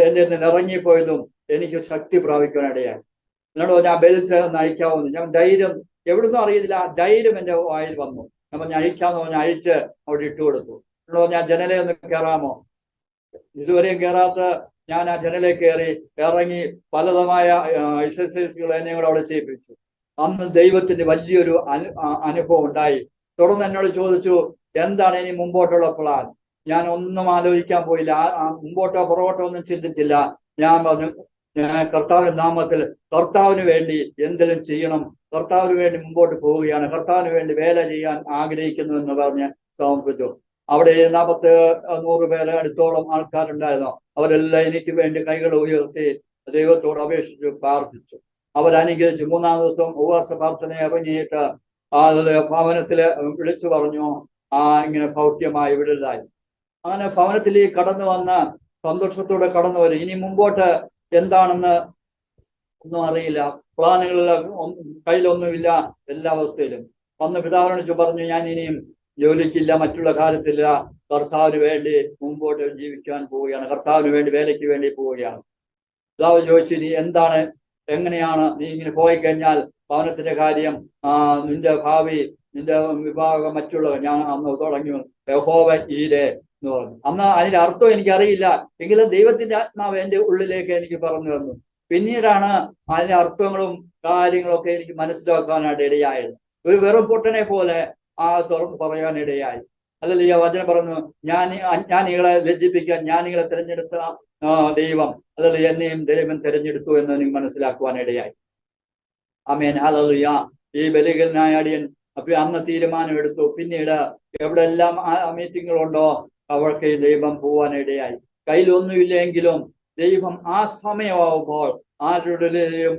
Speaker 2: എൻ്റെ നിന്ന് ഇറങ്ങിപ്പോയതും എനിക്ക് ശക്തി പ്രാപിക്കാനിടയായി. എന്നോട് ഞാൻ ബെൽറ്റ് ഒന്ന് അഴിക്കാവുന്നു. ഞാൻ ധൈര്യം എവിടുന്നും അറിയത്തില്ല, ആ ധൈര്യം എൻ്റെ വായിൽ വന്നു. ഞാൻ അഴിക്കാന്ന് പറഞ്ഞ് അഴിച്ച് അവിടെ ഇട്ട് കൊടുത്തു. എന്നോട് ഞാൻ ജനലയൊന്ന് കയറാമോ? ഇതുവരെയും കയറാത്ത ഞാൻ ആ ജനലയിൽ കയറി ഇറങ്ങി പലതമായ എക്സസൈസുകൾ എന്നെ കൂടെ അവിടെ ചെയ്യിപ്പിച്ചു. അന്ന് ദൈവത്തിന് വലിയൊരു അനുഭവം ഉണ്ടായി. തുടർന്ന് എന്നോട് ചോദിച്ചു, എന്താണ് ഇനി മുമ്പോട്ടുള്ള പ്ലാൻ? ഞാൻ ഒന്നും ആലോചിക്കാൻ പോയില്ല, മുമ്പോട്ടോ പുറകോട്ടോ ഒന്നും ചിന്തിച്ചില്ല. ഞാൻ പറഞ്ഞു, ഞാൻ കർത്താവിന്റെ നാമത്തിൽ കർത്താവിന് വേണ്ടി എന്തെങ്കിലും ചെയ്യണം, കർത്താവിന് വേണ്ടി മുമ്പോട്ട് പോവുകയാണ്, കർത്താവിന് വേണ്ടി വേല ചെയ്യാൻ ആഗ്രഹിക്കുന്നു എന്ന് പറഞ്ഞ് സമർപ്പിച്ചു. അവിടെ 100 പേരെ അടുത്തോളം ആൾക്കാരുണ്ടായിരുന്നു. അവരെല്ലാം എനിക്ക് വേണ്ടി കൈകൾ ഉയർത്തി ദൈവത്തോട് അപേക്ഷിച്ചു പ്രാർത്ഥിച്ചു. അവരനുഗ്രഹിച്ചു. 3-ാം ദിവസം ഉപവാസ പ്രാർത്ഥന ഇറങ്ങിയിട്ട് ഭവനത്തില് വിളിച്ചു പറഞ്ഞു, ഇങ്ങനെ സൗഖ്യമായി വിടലായി. അങ്ങനെ ഭവനത്തിലേക്ക് കടന്നു വന്ന് സന്തോഷത്തോടെ കടന്നു വരും. ഇനി മുമ്പോട്ട് എന്താണെന്ന് ഒന്നും അറിയില്ല, പ്ലാനുകളെല്ലാം കയ്യിലൊന്നുമില്ല. എല്ലാ അവസ്ഥയിലും വന്ന് പിതാവിനോട് പറഞ്ഞു, ഞാൻ ഇനിയും ജോലിക്കില്ല, മറ്റുള്ള കാര്യത്തില്ല, കർത്താവിന് വേണ്ടി മുമ്പോട്ട് ജീവിക്കാൻ പോവുകയാണ്, കർത്താവിന് വേണ്ടി വേലയ്ക്ക് വേണ്ടി പോവുകയാണ്. പിതാവ് ചോദിച്ചു, നീ എന്താണ്, എങ്ങനെയാണ് നീ ഇങ്ങനെ പോയി കഴിഞ്ഞാൽ ഭവനത്തിന്റെ കാര്യം, നിന്റെ ഭാവി, നിന്റെ വിഭാഗം, മറ്റുള്ള ഞാൻ അന്ന് തുടങ്ങി യഹോവ ഈരെ എന്ന് പറഞ്ഞു. അന്ന് അതിന്റെ അർത്ഥം എനിക്കറിയില്ല, എങ്കിലും ദൈവത്തിന്റെ ആത്മാവ് എന്റെ ഉള്ളിലേക്ക് എനിക്ക് പറഞ്ഞു തന്നു. പിന്നീടാണ് അതിന്റെ അർത്ഥങ്ങളും കാര്യങ്ങളൊക്കെ എനിക്ക് മനസ്സിലാക്കാനായിട്ട് ഇടയായത്. ഒരു വെറും പൊട്ടനെ പോലെ തുറന്ന് പറയാനിടയായി. അല്ലെങ്കിൽ ഈ വചനം പറഞ്ഞു, ജ്ഞാനികളെ ലജ്ജിപ്പിക്കാൻ ജ്ഞാനികളെ തിരഞ്ഞെടുത്ത ദൈവം, അല്ലെങ്കിൽ എന്നെയും ദൈവം തിരഞ്ഞെടുത്തു എന്ന് എനിക്ക് മനസ്സിലാക്കുവാനിടയായി. ആമേൻ, ഹല്ലേലൂയ. ഈ ബലികനായ അടിയൻ അന്ന് തീരുമാനമെടുത്തു. പിന്നീട് എവിടെല്ലാം മീറ്റിങ്ങുകളുണ്ടോ അവർക്ക് ദൈവം പോവാനിടയായി. കയ്യിലൊന്നുമില്ലെങ്കിലും ദൈവം ആ സമയമാവുമ്പോൾ ആരുടെയും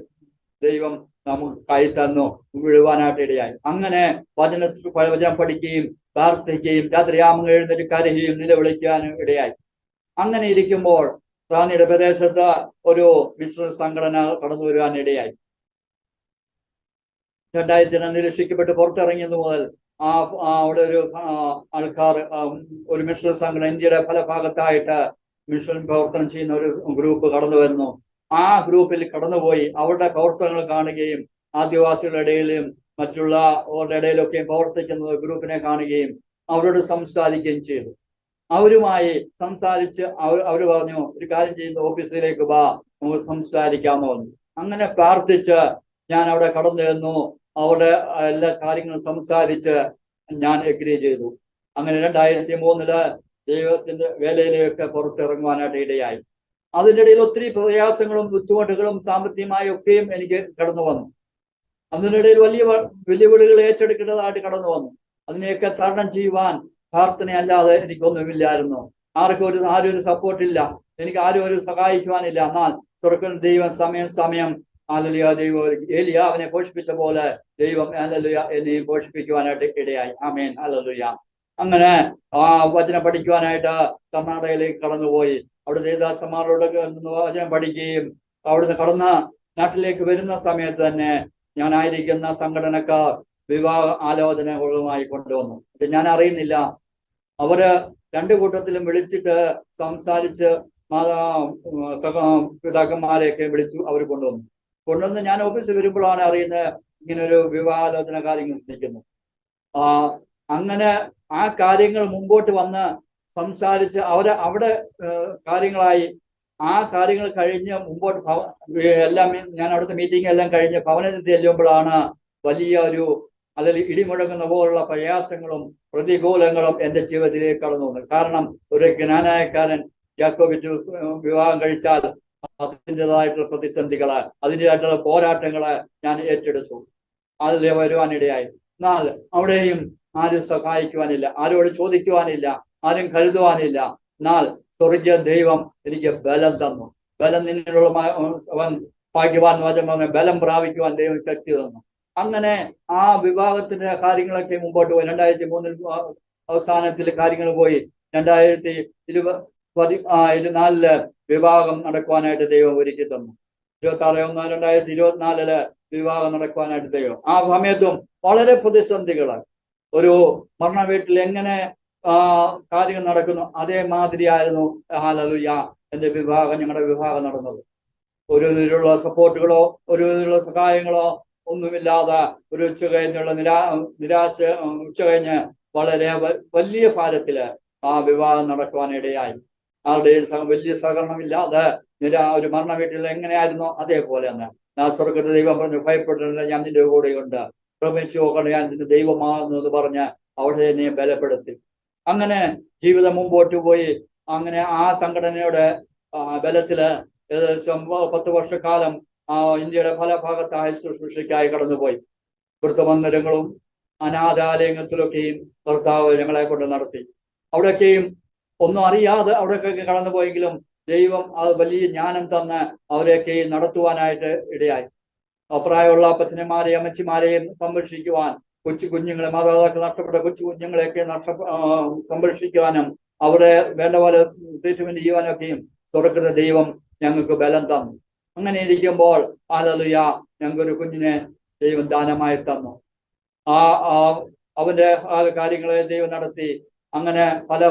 Speaker 2: ദൈവം നമുക്ക് കൈ തന്നു വിടുവാനായിട്ട് ഇടയായി. അങ്ങനെ വചനം പഠിക്കുകയും പ്രാർത്ഥിക്കുകയും രാത്രിയാമങ്ങൾ എഴുന്നേറ്റ് കരയുകയും നിലവിളിക്കാനും ഇടയായി. അങ്ങനെ ഇരിക്കുമ്പോൾ റാന്നിയുടെ പ്രദേശത്ത് ഒരു മിശ്ര സംഘടന കടന്നു വരുവാനിടയായി. 2002 രക്ഷിക്കപ്പെട്ട് പുറത്തിറങ്ങിയത് മുതൽ അവിടെ ഒരു ആൾക്കാർ, ഒരു മിശ്ര സംഘടന, ഇന്ത്യയുടെ പല ഭാഗത്തായിട്ട് മിഷൻ പ്രവർത്തനം ചെയ്യുന്ന ഒരു ഗ്രൂപ്പ് കടന്നു വരുന്നു. ആ ഗ്രൂപ്പിൽ കടന്നുപോയി അവരുടെ പ്രവർത്തനങ്ങൾ കാണുകയും ആദിവാസികളുടെ ഇടയിലും മറ്റുള്ളവരുടെ ഇടയിലൊക്കെയും പ്രവർത്തിക്കുന്ന ഗ്രൂപ്പിനെ കാണുകയും അവരോട് സംസാരിക്കുകയും ചെയ്തു. അവരുമായി സംസാരിച്ച് അവർ പറഞ്ഞു, ഒരു കാര്യം ചെയ്യുന്ന ഓഫീസിലേക്ക് വാ, നമുക്ക് സംസാരിക്കാമെന്ന് പറഞ്ഞു. അങ്ങനെ പ്രാർത്ഥിച്ച് ഞാൻ അവിടെ കടന്നു ചെന്നു. അവിടെ എല്ലാ കാര്യങ്ങളും സംസാരിച്ച് ഞാൻ എഗ്രി ചെയ്തു. അങ്ങനെ 2003 ദൈവത്തിന്റെ വേലയിലേക്ക് പുറത്തിറങ്ങുവാനായിട്ട് ഇടയായി. അതിൻ്റെ ഇടയിൽ ഒത്തിരി പ്രയാസങ്ങളും ബുദ്ധിമുട്ടുകളും സാമ്പത്തികമായി ഒക്കെയും എനിക്ക് കടന്നു വന്നു. അതിനിടയിൽ വലിയ വെല്ലുവിളികൾ ഏറ്റെടുക്കേണ്ടതായിട്ട് കടന്നു വന്നു. അതിനെയൊക്കെ തരണം ചെയ്യുവാൻ പ്രാർത്ഥനയല്ലാതെ എനിക്കൊന്നുമില്ലായിരുന്നു. ആരും ഒരു സപ്പോർട്ടില്ല, എനിക്ക് ആരും ഒരു സഹായിക്കുവാനില്ല. എന്നാൽ സ്വർഗ്ഗ ദൈവം സമയം ഹല്ലേലൂയ, ദൈവം ഏലിയാവിനെ പോഷിപ്പിച്ച പോലെ ദൈവം ഹല്ലേലൂയ എന്നെയും പോഷിപ്പിക്കുവാനായിട്ട് ഇടയായി. ആമേൻ, ഹല്ലേലൂയ. അങ്ങനെ വചനം പഠിക്കുവാനായിട്ട് കർണാടകയിലേക്ക് കടന്നുപോയി. അവിടെ ദേവദാസന്മാരോട് വചനം പഠിക്കുകയും അവിടുന്ന് കടന്ന നാട്ടിലേക്ക് വരുന്ന സമയത്ത് തന്നെ ഞാനായിരിക്കുന്ന സംഘടനക്കാർ വിവാഹ ആലോചനകളുമായി കൊണ്ടുവന്നു. ഞാൻ അറിയുന്നില്ല, അവര് രണ്ടു കൂട്ടത്തിലും വിളിച്ചിട്ട് സംസാരിച്ച് പിതാക്കന്മാരെയൊക്കെ വിളിച്ചു അവർ കൊണ്ടുവന്ന് ഞാൻ ഓഫീസിൽ വരുമ്പോഴാണ് അറിയുന്നത് ഇങ്ങനെ ഒരു വിവാഹാലോചന കാര്യങ്ങൾ നിൽക്കുന്നു. അങ്ങനെ ആ കാര്യങ്ങൾ മുമ്പോട്ട് വന്ന് സംസാരിച്ച് അവിടെ കാര്യങ്ങളായി. ആ കാര്യങ്ങൾ കഴിഞ്ഞ് മുമ്പോട്ട് എല്ലാം ഞാൻ അവിടുത്തെ മീറ്റിംഗ് എല്ലാം കഴിഞ്ഞ് ഭവനത്തിൽ ചെല്ലുമ്പോഴാണ് വലിയ ഒരു അതിൽ ഇടിമുഴങ്ങുന്ന പോലുള്ള പ്രയാസങ്ങളും പ്രതികൂലങ്ങളും എൻ്റെ ജീവിതത്തിലേക്ക് കടന്നു വന്നു. കാരണം ഒരു ജ്ഞാനായക്കാരൻ യാക്കോബിറ്റ് വിവാഹം കഴിച്ചാൽ അതിൻ്റെതായിട്ടുള്ള പ്രതിസന്ധികള്, അതിൻ്റെതായിട്ടുള്ള പോരാട്ടങ്ങള് ഞാൻ ഏറ്റെടുത്തു. അതിൽ വരുവാനിടയായി. എന്നാൽ അവിടെയും ആരും സഹായിക്കുവാനില്ല, ആരോട് ചോദിക്കുവാനില്ല, ആരും കരുതുവാനില്ല. എന്നാൽ സ്വർഗീയ ദൈവം എനിക്ക് ബലം തന്നു. ബലം നിന്നുള്ള ഭാഗ്യവാൻ വചനം ബലം പ്രാപിക്കുവാൻ ദൈവം ശക്തി തന്നു. അങ്ങനെ ആ വിവാഹത്തിന്റെ കാര്യങ്ങളൊക്കെ മുമ്പോട്ട് പോയി. 2003 അവസാനത്തിൽ കാര്യങ്ങൾ പോയി. 2024 വിവാഹം നടക്കുവാനായിട്ട് ദൈവം ഒരുക്കി തന്നു. 26/1/2024 വിവാഹം നടക്കുവാനായിട്ട് ദൈവം. ആ സമയത്തും വളരെ പ്രതിസന്ധികള്. ഒരു മരണ വീട്ടിൽ എങ്ങനെ കാര്യങ്ങൾ നടക്കുന്നു അതേമാതിരിയായിരുന്നു ഹല്ലേലൂയ എന്റെ വിവാഹം, ഞങ്ങളുടെ വിവാഹം നടന്നത്. ഒരു വിധത്തിലുള്ള സപ്പോർട്ടുകളോ ഒരു വിധത്തിലുള്ള സഹായങ്ങളോ ഒന്നുമില്ലാതെ ഒരു ഉച്ച കഴിഞ്ഞുള്ള നിരാശ ഉച്ച കഴിഞ്ഞ് വളരെ വലിയ ഭാരത്തില് ആ വിവാഹം നടക്കുവാനിടയായി. ആരുടെയും വലിയ സഹകരണമില്ലാതെ ഒരു മരണ വീട്ടിൽ എങ്ങനെയായിരുന്നോ അതേപോലെ തന്നെ സ്വർഗത്തെ ദൈവം പറഞ്ഞു, ഭയപ്പെട്ടില്ല, ഞാൻ നിന്റെ കൂടെയുണ്ട്, പ്രമിച്ചു നോക്കണം, ഞാൻ നിന്റെ ദൈവമാകുന്നു എന്ന് പറഞ്ഞ് അവിടെ എന്നെ ബലപ്പെടുത്തി. അങ്ങനെ ജീവിതം മുമ്പോട്ട് പോയി. അങ്ങനെ ആ സംഘടനയുടെ ബലത്തില് ഏകദേശം 10 വർഷക്കാലം ഇന്ത്യയുടെ പല ഭാഗത്തായ ശുശ്രൂഷയ്ക്കായി കടന്നുപോയി. വൃദ്ധമന്ദിരങ്ങളും അനാഥാലയങ്ങളിലൊക്കെയും കർത്താവ് ഞങ്ങളെ കൊണ്ട് നടത്തി. അവിടെയൊക്കെയും ഒന്നും അറിയാതെ അവിടെയൊക്കെ കടന്നുപോയെങ്കിലും ദൈവം അത് വലിയ ജ്ഞാനം തന്ന് അവരെയൊക്കെയും നടത്തുവാനായിട്ട് ഇടയായി. അഭിപ്രായമുള്ള അപ്പച്ചന്മാരെയും അമ്മച്ചിമാരെയും സംരക്ഷിക്കുവാൻ, കുഞ്ഞുങ്ങളെ, മാതാപിതാക്കൾ നഷ്ടപ്പെട്ട കുഞ്ഞുങ്ങളെയൊക്കെ സംരക്ഷിക്കുവാനും അവരെ വേണ്ട പോലെ ട്രീറ്റ്മെന്റ് ചെയ്യുവാനൊക്കെയും സ്വർഗ്ഗത്തിലെ ദൈവം ഞങ്ങൾക്ക് ബലം തന്നു. അങ്ങനെ ഇരിക്കുമ്പോൾ ഹല്ലേലൂയ, ഞങ്ങൾക്കൊരു കുഞ്ഞിനെ ദൈവം ദാനമായി തന്നു. അവന്റെ കാര്യങ്ങളെ ദൈവം നടത്തി. അങ്ങനെ പല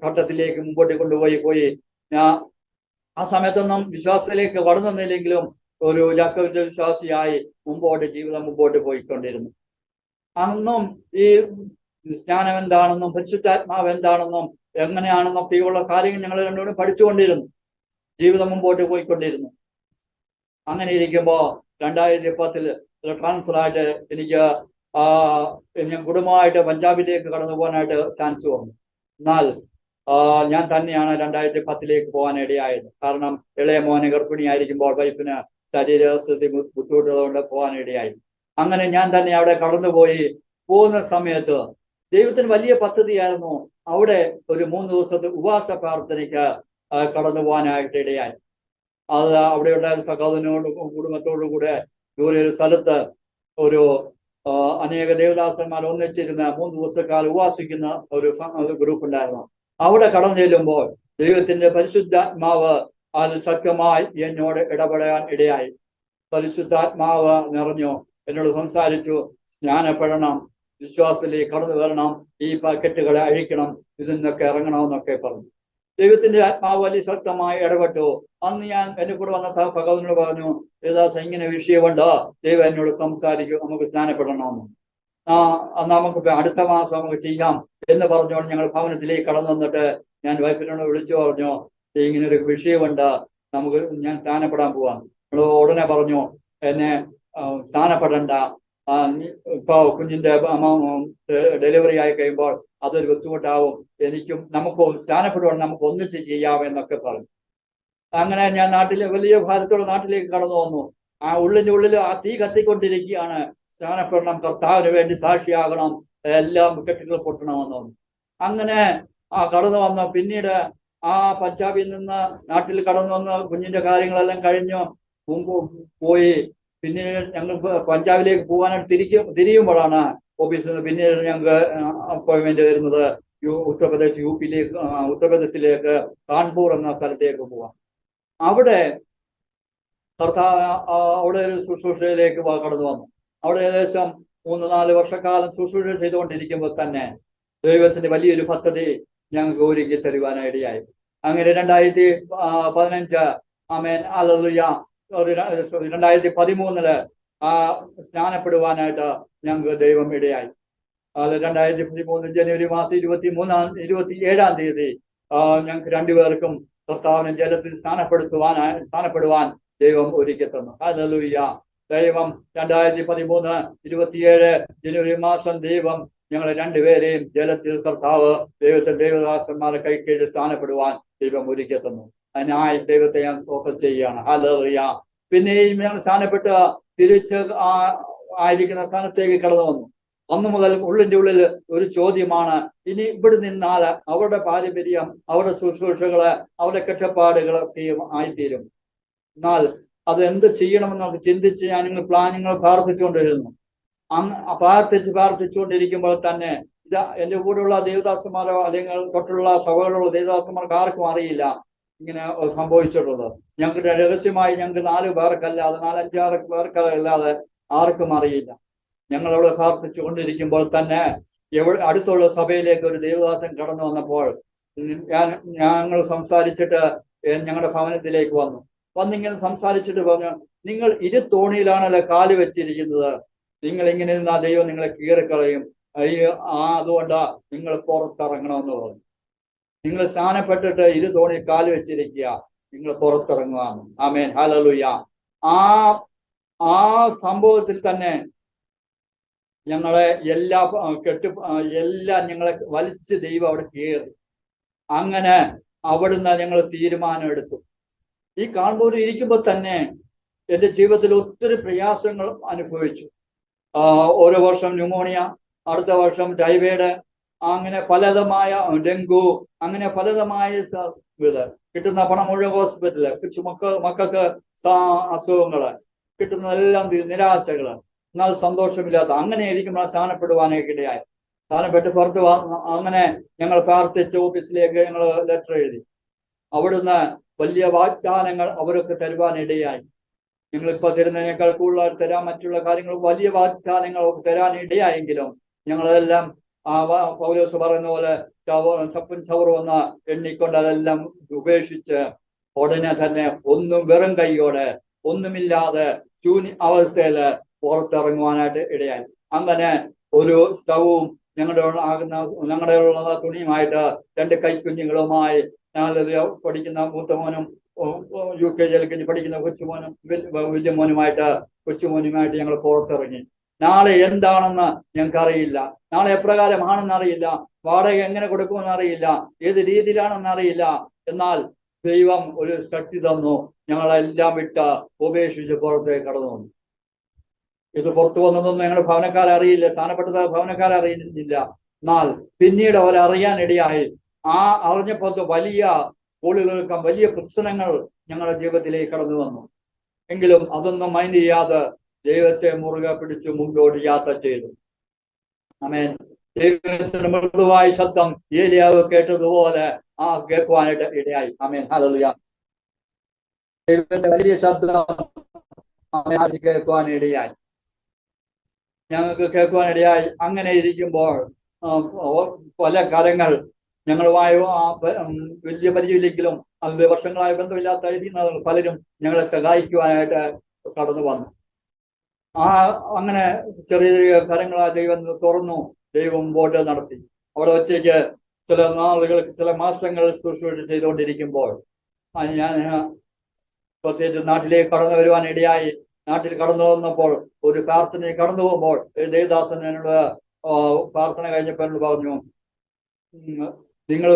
Speaker 2: ഘട്ടത്തിലേക്ക് മുമ്പോട്ട് കൊണ്ടുപോയി. ഞാൻ ആ സമയത്തൊന്നും വിശ്വാസത്തിലേക്ക് കടന്നില്ലെങ്കിലും ഒരു വിശ്വാസിയായി ജീവിതം മുമ്പോട്ട് പോയിക്കൊണ്ടിരുന്നു. അന്നും ഈ സ്നാനം എന്താണെന്നും പരിശുദ്ധാത്മാവ് എന്താണെന്നും എങ്ങനെയാണെന്നൊക്കെയുള്ള കാര്യങ്ങൾ ഞങ്ങൾ രണ്ടുകൂടെ പഠിച്ചുകൊണ്ടിരുന്നു. ജീവിതം മുമ്പോട്ട് പോയിക്കൊണ്ടിരുന്നു. അങ്ങനെ ഇരിക്കുമ്പോ 2010 ട്രാൻസ്ഫർ ആയിട്ട് എനിക്ക് ഞാൻ കുടുംബമായിട്ട് പഞ്ചാബിലേക്ക് കടന്നു പോകാനായിട്ട് ചാൻസ് വന്നു. എന്നാൽ ഞാൻ തന്നെയാണ് 2010 പോകാൻ ഇടയായത്. കാരണം ഇളയ മോനെ ഗർഭിണിയായിരിക്കുമ്പോൾ വൈഫിന് ശരീരസ്ഥിതി ബുദ്ധിമുട്ടുള്ളതുകൊണ്ട് പോകാൻ ഇടയായി. അങ്ങനെ ഞാൻ തന്നെ അവിടെ കടന്നുപോയി. പോകുന്ന സമയത്ത് ദൈവത്തിന് വലിയ പദ്ധതിയായിരുന്നു. അവിടെ ഒരു 3 ദിവസത്തെ ഉപവാസ പ്രാർത്ഥനയ്ക്ക് കടന്നു പോകാനായിട്ട് ഇടയായി. അത് അവിടെയുള്ള സഹോദരനോടും കുടുംബത്തോടും കൂടെ ദൂരെ ഒരു സ്ഥലത്ത് ഒരു അനേക ദേവദാസന്മാർ ഒന്നിച്ചിരുന്ന 3 ദിവസക്കാലം ഉപവാസിക്കുന്ന ഒരു ഗ്രൂപ്പ് ഉണ്ടായിരുന്നു. അവിടെ കടന്നു ചെല്ലുമ്പോൾ ദൈവത്തിന്റെ പരിശുദ്ധാത്മാവ് അതിൽ ശക്തമായി എന്നോട് ഇടപെടാൻ ഇടയായി. പരിശുദ്ധാത്മാവ് നിറഞ്ഞു, എന്നോട് സംസാരിച്ചു. സ്നാനപ്പെടണം, വിശ്വാസത്തിലേക്ക് കടന്നു വരണം, ഈ കെട്ടുകളെ അഴിക്കണം, ഇതിൽ നിന്നൊക്കെ ഇറങ്ങണമെന്നൊക്കെ പറഞ്ഞു. ദൈവത്തിന്റെ ആത്മാവ് വലിയ ശക്തമായി ഇടപെട്ടു. അന്ന് ഞാൻ എന്റെ കൂടെ വന്ന സഹോദരനോട് പറഞ്ഞു, ഏതാസം ഇങ്ങനെ വിഷയമുണ്ട്, ദൈവം എന്നോട് സംസാരിക്കും, നമുക്ക് സ്നാനപ്പെടണമെന്ന്. നമുക്ക് അടുത്ത മാസം നമുക്ക് ചെയ്യാം എന്ന് പറഞ്ഞുകൊണ്ട് ഞങ്ങൾ ഭവനത്തിലേക്ക് കടന്നു വന്നിട്ട് ഞാൻ വൈഫിനോട് വിളിച്ചു പറഞ്ഞു, ഇങ്ങനെ ഒരു വിഷയമുണ്ട്, ഞാൻ സ്നാനപ്പെടാൻ പോവാം. ഉടനെ പറഞ്ഞു, എന്നെ സ്നാനപ്പെടണ്ട, ഇപ്പൊ കുഞ്ഞിന്റെ ഡെലിവറി ആയി കഴിയുമ്പോൾ അതൊരു ബുദ്ധിമുട്ടാവും, നമുക്ക് സ്നാനപ്പെടുവാൻ നമുക്ക് ഒന്നിച്ച് ചെയ്യാമെന്നൊക്കെ പറഞ്ഞു. അങ്ങനെ ഞാൻ വലിയ ഭാരത്തോടെ നാട്ടിലേക്ക് കടന്നു വന്നു. ഉള്ളിന്റെ ഉള്ളിൽ ആ തീ കത്തിക്കൊണ്ടിരിക്കുകയാണ്. സ്നാനപ്പെടണം, കർത്താവിന് വേണ്ടി സാക്ഷിയാകണം, എല്ലാം കെട്ടുകൾ പൊട്ടണമെന്ന് തോന്നുന്നു. അങ്ങനെ കടന്നു വന്നു. പിന്നീട് പഞ്ചാബിൽ നിന്ന് നാട്ടിൽ കടന്നു വന്ന് കുഞ്ഞിന്റെ കാര്യങ്ങളെല്ലാം കഴിഞ്ഞു മുമ്പ് പോയി. പിന്നീട് ഞങ്ങൾ പഞ്ചാബിലേക്ക് പോകാനായിട്ട് തിരിയുമ്പോഴാണ് ഓഫീസിൽ നിന്ന് പിന്നീട് ഞങ്ങൾക്ക് അപ്പോയിന്റ്മെന്റ് വരുന്നത് ഉത്തർപ്രദേശിലേക്ക് കാൺപൂർ എന്ന സ്ഥലത്തേക്ക് പോവാം. അവിടെ അവിടെ ഒരു ശുശ്രൂഷയിലേക്ക് കടന്നു വന്നു. അവിടെ ഏകദേശം 3-4 വർഷക്കാലം ശുശ്രൂഷ ചെയ്തുകൊണ്ടിരിക്കുമ്പോൾ തന്നെ ദൈവത്തിന്റെ വലിയൊരു പദ്ധതി ഞങ്ങൾക്ക് ഒരുക്കി തരുവാനിടയായി. അങ്ങനെ 2015 ആമേൻ ഹല്ലേലൂയ 2013 സ്നാനപ്പെടുവാനായിട്ട് ഞങ്ങൾക്ക് ദൈവം ഇടയായി. അത് 2013 ജനുവരി മാസം 27-ാം തീയതി ഞങ്ങൾക്ക് രണ്ടുപേർക്കും കർത്താവിനെ ജലത്തിൽ സ്നാനപ്പെടുവാൻ ദൈവം ഒരുക്കി തന്നു. ഹല്ലേലൂയ. ദൈവം 2013 27 ജനുവരി മാസം ദൈവം ഞങ്ങളെ രണ്ടുപേരെയും ജലത്തിൽ കർത്താവ് ദേവദാസന്മാരെ കൈക്കീഴിൽ സ്നാനപ്പെടുവാൻ ദൈവം ഒരുക്കി തന്നു. അതിനായി ദൈവത്തെ ഞാൻ സ്തോത്രം ചെയ്യുകയാണ്. ഹല്ലേലൂയ. പിന്നെയും ഞങ്ങൾ സ്നാനപ്പെട്ട് തിരിച്ച് ആയിരിക്കുന്ന സ്ഥാനത്തേക്ക് കടന്നു വന്നു. അന്നു മുതൽ ഉള്ളിന്റെ ഉള്ളിൽ ഒരു ചോദ്യമാണ്, ഇനി ഇവിടെ നിന്നാൽ അവരുടെ പാരമ്പര്യം, അവരുടെ ശുശ്രൂഷകള്, അവരുടെ കഷ്ടപ്പാടുകളൊക്കെയും ആയിത്തീരും. എന്നാൽ അത് എന്ത് ചെയ്യണമെന്ന് നമുക്ക് ചിന്തിച്ച് ഞാനിങ്ങൾ പ്ലാനുകൾ പ്രാർത്ഥിച്ചുകൊണ്ടിരുന്നു. പ്രാർത്ഥിച്ചുകൊണ്ടിരിക്കുമ്പോൾ തന്നെ എന്റെ കൂടെയുള്ള ദേവദാസന്മാരോ അല്ലെങ്കിൽ തൊട്ടുള്ള സഭകളുള്ള ദേവദാസന്മാർക്ക് ആർക്കും അറിയില്ല ഇങ്ങനെ സംഭവിച്ചിട്ടുള്ളത്. ഞങ്ങൾക്ക് രഹസ്യമായി ഞങ്ങൾക്ക് 4 പേർക്കല്ലാതെ 4-5 പേർക്കല്ലാതെ ആർക്കും അറിയില്ല. ഞങ്ങളവിടെ പ്രാർത്ഥിച്ചു കൊണ്ടിരിക്കുമ്പോൾ തന്നെ അടുത്തുള്ള സഭയിലേക്ക് ഒരു ദേവദാസൻ കടന്നു വന്നപ്പോൾ ഞങ്ങൾ സംസാരിച്ചിട്ട് ഞങ്ങളുടെ ഭവനത്തിലേക്ക് വന്നിങ്ങനെ സംസാരിച്ചിട്ട് പറഞ്ഞു, നിങ്ങൾ ഇരുത്തോണിയിലാണല്ലോ കാല് വെച്ചിരിക്കുന്നത്, നിങ്ങൾ ഇങ്ങനെ നിന്നാ ദൈവം നിങ്ങളെ കീറിക്കളയും, അതുകൊണ്ട് നിങ്ങൾ പുറത്തിറങ്ങണമെന്ന് പറഞ്ഞു. നിങ്ങൾ സ്നാനപ്പെട്ടിട്ട് തോണി കാല് വെച്ചിരിക്കുക, നിങ്ങൾ പുറത്തിറങ്ങുക. ആമേൻ, ഹല്ലേലൂയ. ആ ആ സംഭവത്തിൽ തന്നെ ഞങ്ങളെ എല്ലാം ഞങ്ങളെ വലിച്ച് ദൈവം അവിടെ കയറി. അങ്ങനെ അവിടുന്ന് ഞങ്ങൾ തീരുമാനം എടുത്തു. ഈ കാൺപൂരിൽ ഇരിക്കുമ്പോൾ തന്നെ എൻ്റെ ജീവിതത്തിൽ ഒത്തിരി പ്രയാസങ്ങൾ അനുഭവിച്ചു. ഓരോ വർഷം ന്യൂമോണിയ, അടുത്ത വർഷം ടൈഫോയിഡ്, അങ്ങനെ പലതമായ ഡെങ്കു, അങ്ങനെ പലതമായ ഇത് കിട്ടുന്ന പണം മുഴുവൻ ഹോസ്പിറ്റല്, മക്കൾക്ക് അസുഖങ്ങള്, കിട്ടുന്നതെല്ലാം നിരാശകള്, എന്നാൽ സന്തോഷമില്ലാത്ത, അങ്ങനെ ഇരിക്കുമ്പോൾ സ്ഥാനപ്പെടുവാനൊക്കെ ഇടയായി. സ്ഥാനപ്പെട്ട് പുറത്ത് അങ്ങനെ ഞങ്ങൾ പ്രാർത്ഥിച്ച് ഓഫീസിലേക്ക് ഞങ്ങൾ ലെറ്റർ എഴുതി. അവിടുന്ന് വലിയ വാഗ്ദാനങ്ങൾ അവരൊക്കെ തരുവാനിടയായി. ഞങ്ങളിപ്പോ തരുന്നതിനേക്കാൾ കൂടുതൽ തരാൻ മറ്റുള്ള കാര്യങ്ങൾ വലിയ വാഗ്ദാനങ്ങൾ തരാൻ ഇടയായെങ്കിലും ഞങ്ങളതെല്ലാം പൗലോസ് പറയുന്ന പോലെ ചപ്പും ചവറും ഒന്ന് എണ്ണിക്കൊണ്ട് അതെല്ലാം ഉപേക്ഷിച്ച് ഉടനെ തന്നെ വെറും കൈയോടെ ഒന്നുമില്ലാതെ അവസ്ഥയില് പുറത്തിറങ്ങുവാനായിട്ട് ഇടയായി. അങ്ങനെ ഒരു സ്റ്റവും ഞങ്ങളുടെ ഉള്ള തുണിയുമായിട്ട് 2 കൈക്കുഞ്ഞുങ്ങളുമായി ഞങ്ങൾ പഠിക്കുന്ന മൂത്ത മോനും UKG LKG പഠിക്കുന്ന കൊച്ചുമോനും വലിയ കൊച്ചുമോനുമായിട്ട് ഞങ്ങൾ പുറത്തിറങ്ങി. നാളെ എന്താണെന്ന് ഞങ്ങൾക്കറിയില്ല, നാളെ എപ്രകാരമാണെന്ന് അറിയില്ല, വാടക എങ്ങനെ കൊടുക്കുമെന്ന് അറിയില്ല, ഏത് രീതിയിലാണെന്ന് അറിയില്ല. എന്നാൽ ദൈവം ഒരു ശക്തി തന്നു. ഞങ്ങളെല്ലാം വിട്ട് ഉപേക്ഷിച്ച് പുറത്തേക്ക് കടന്നു വന്നു. ഇത് പുറത്തു വന്നതൊന്നും ഞങ്ങളുടെ ഭവനക്കാരറിയില്ല, സ്ഥാനപ്പെട്ടത് ഭവനക്കാരറിയുന്നില്ല. എന്നാൽ പിന്നീട് അവരറിയാൻ ഇടയായി. അറിഞ്ഞപ്പോൾ വലിയ കോളുകൾക്കും വലിയ പ്രശ്നങ്ങൾ ഞങ്ങളുടെ ജീവിതത്തിലേക്ക് കടന്നു വന്നു. എങ്കിലും അതൊന്നും മൈൻഡ് ചെയ്യാതെ ദൈവത്തെ മുറുകെ പിടിച്ച് മുന്നോട്ട് യാത്ര ചെയ്തു. ആമേൻ. ദൈവത്തിന്റെ മൃദുവായ ശബ്ദം ഏലിയാവ് കേട്ടതുപോലെ കേൾക്കുവാനായിട്ട് ഇടയായി. ആമേൻ, ഹല്ലേലൂയ. ദൈവത്തിന്റെ വലിയ ശബ്ദം കേൾക്കുവാൻ ഇടയായി, ഞങ്ങൾക്ക് കേൾക്കുവാനിടയായി. അങ്ങനെ ഇരിക്കുമ്പോൾ പല കാര്യങ്ങൾ ഞങ്ങളുമായി വലിയ പരിചയമില്ലെങ്കിലും അത് വർഷങ്ങളായി ബന്ധമില്ലാത്ത പലരും ഞങ്ങളെ സഹായിക്കുവാനായിട്ട് കടന്നു വന്നു. അങ്ങനെ ചെറിയ ചെറിയ കാര്യങ്ങളായി ദൈവം തുറന്നു. ദൈവം ബോട്ട് നടത്തി. അവിടെ ഒറ്റയ്ക്ക് ചില നാളുകൾക്ക് ചില മാസങ്ങൾ ശുശ്രൂഷ ചെയ്തുകൊണ്ടിരിക്കുമ്പോൾ ഞാൻ പ്രത്യേകിച്ച് നാട്ടിലേക്ക് കടന്നു വരുവാൻ ഇടയായി. നാട്ടിൽ കടന്നു വന്നപ്പോൾ ഒരു പ്രാർത്ഥനയിൽ കടന്നു പോകുമ്പോൾ ദേവദാസൻ എന്നോട് പ്രാർത്ഥന കഴിഞ്ഞപ്പോൾ എന്നോട് പറഞ്ഞു,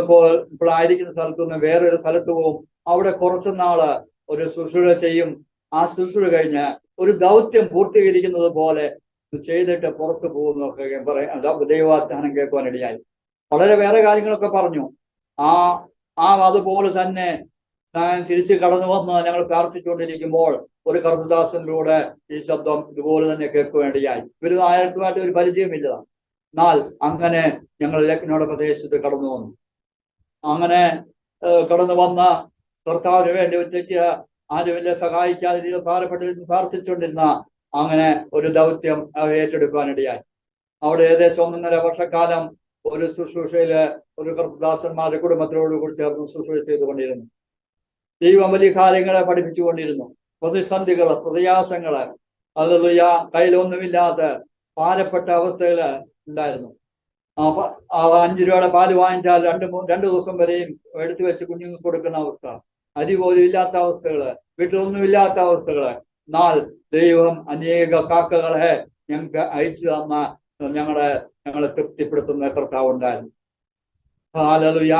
Speaker 2: ഇപ്പോൾ ആയിരിക്കുന്ന സ്ഥലത്തു നിന്ന് വേറൊരു സ്ഥലത്ത് പോകും, അവിടെ കുറച്ചു നാള് ഒരു ശുശ്രൂഷ ചെയ്യും, ആ ശുശ്രൂഷ കഴിഞ്ഞ് ഒരു ദൗത്യം പൂർത്തീകരിക്കുന്നത് പോലെ ചെയ്തിട്ട് പുറത്തു പോകുന്നൊക്കെ ദൈവവാഗ്ദാനം കേൾക്കുവാനിടയായി. വളരെ വേറെ കാര്യങ്ങളൊക്കെ പറഞ്ഞു. അതുപോലെ തന്നെ ഞാൻ തിരിച്ച് കടന്നു വന്ന് ഞങ്ങൾ പ്രാർത്ഥിച്ചുകൊണ്ടിരിക്കുമ്പോൾ ഒരു കർത്തദാസനിലൂടെ ഈ ശബ്ദം ഇതുപോലെ തന്നെ കേൾക്കുവാനിടയായി. ആയിട്ടുമായിട്ട് ഒരു പരിചയമില്ല. എന്നാൽ അങ്ങനെ ഞങ്ങൾ ലക്നോയുടെ പ്രദേശത്ത് കടന്നു വന്നു. അങ്ങനെ കടന്നു വന്ന കർത്താവിന് വേണ്ടി ഒറ്റയ്ക്ക് ആരുമില്ല സഹായിക്കാതെ പ്രാർത്ഥിച്ചുകൊണ്ടിരുന്ന അങ്ങനെ ഒരു ദൗത്യം ഏറ്റെടുക്കാനിടയായി. അവിടെ ഏകദേശം 1.5 വർഷക്കാലം ഒരു ശുശ്രൂഷയില് ഒരു കർത്തദാസന്മാരുടെ കുടുംബത്തിനോട് കൂടി ചേർന്ന് ശുശ്രൂഷ ചെയ്തുകൊണ്ടിരുന്നു. ദൈവം വലിയ കാര്യങ്ങളെ പഠിപ്പിച്ചുകൊണ്ടിരുന്നു. പ്രതിസന്ധികള്, പ്രയാസങ്ങള്, ഹല്ലേലൂയ, കയ്യിലൊന്നുമില്ലാതെ ഭാരപ്പെട്ട അവസ്ഥകള് ഉണ്ടായിരുന്നു. 5 രൂപയുടെ പാല് വാങ്ങിച്ചാൽ 2 ദിവസം വരെയും എടുത്തു വെച്ച് കുഞ്ഞുങ്ങൾക്ക് കൊടുക്കുന്ന അവസ്ഥ, അരി പോലും ഇല്ലാത്ത അവസ്ഥകള്, വീട്ടിലൊന്നുമില്ലാത്ത അവസ്ഥകള്. എന്നാൽ ദൈവം അനേക കാക്കകളെ ഞങ്ങൾക്ക് അയച്ചു തന്ന ഞങ്ങളെ തൃപ്തിപ്പെടുത്തുന്ന കർത്താവ് ഉണ്ടായിരുന്നു. ഹല്ലേലൂയ.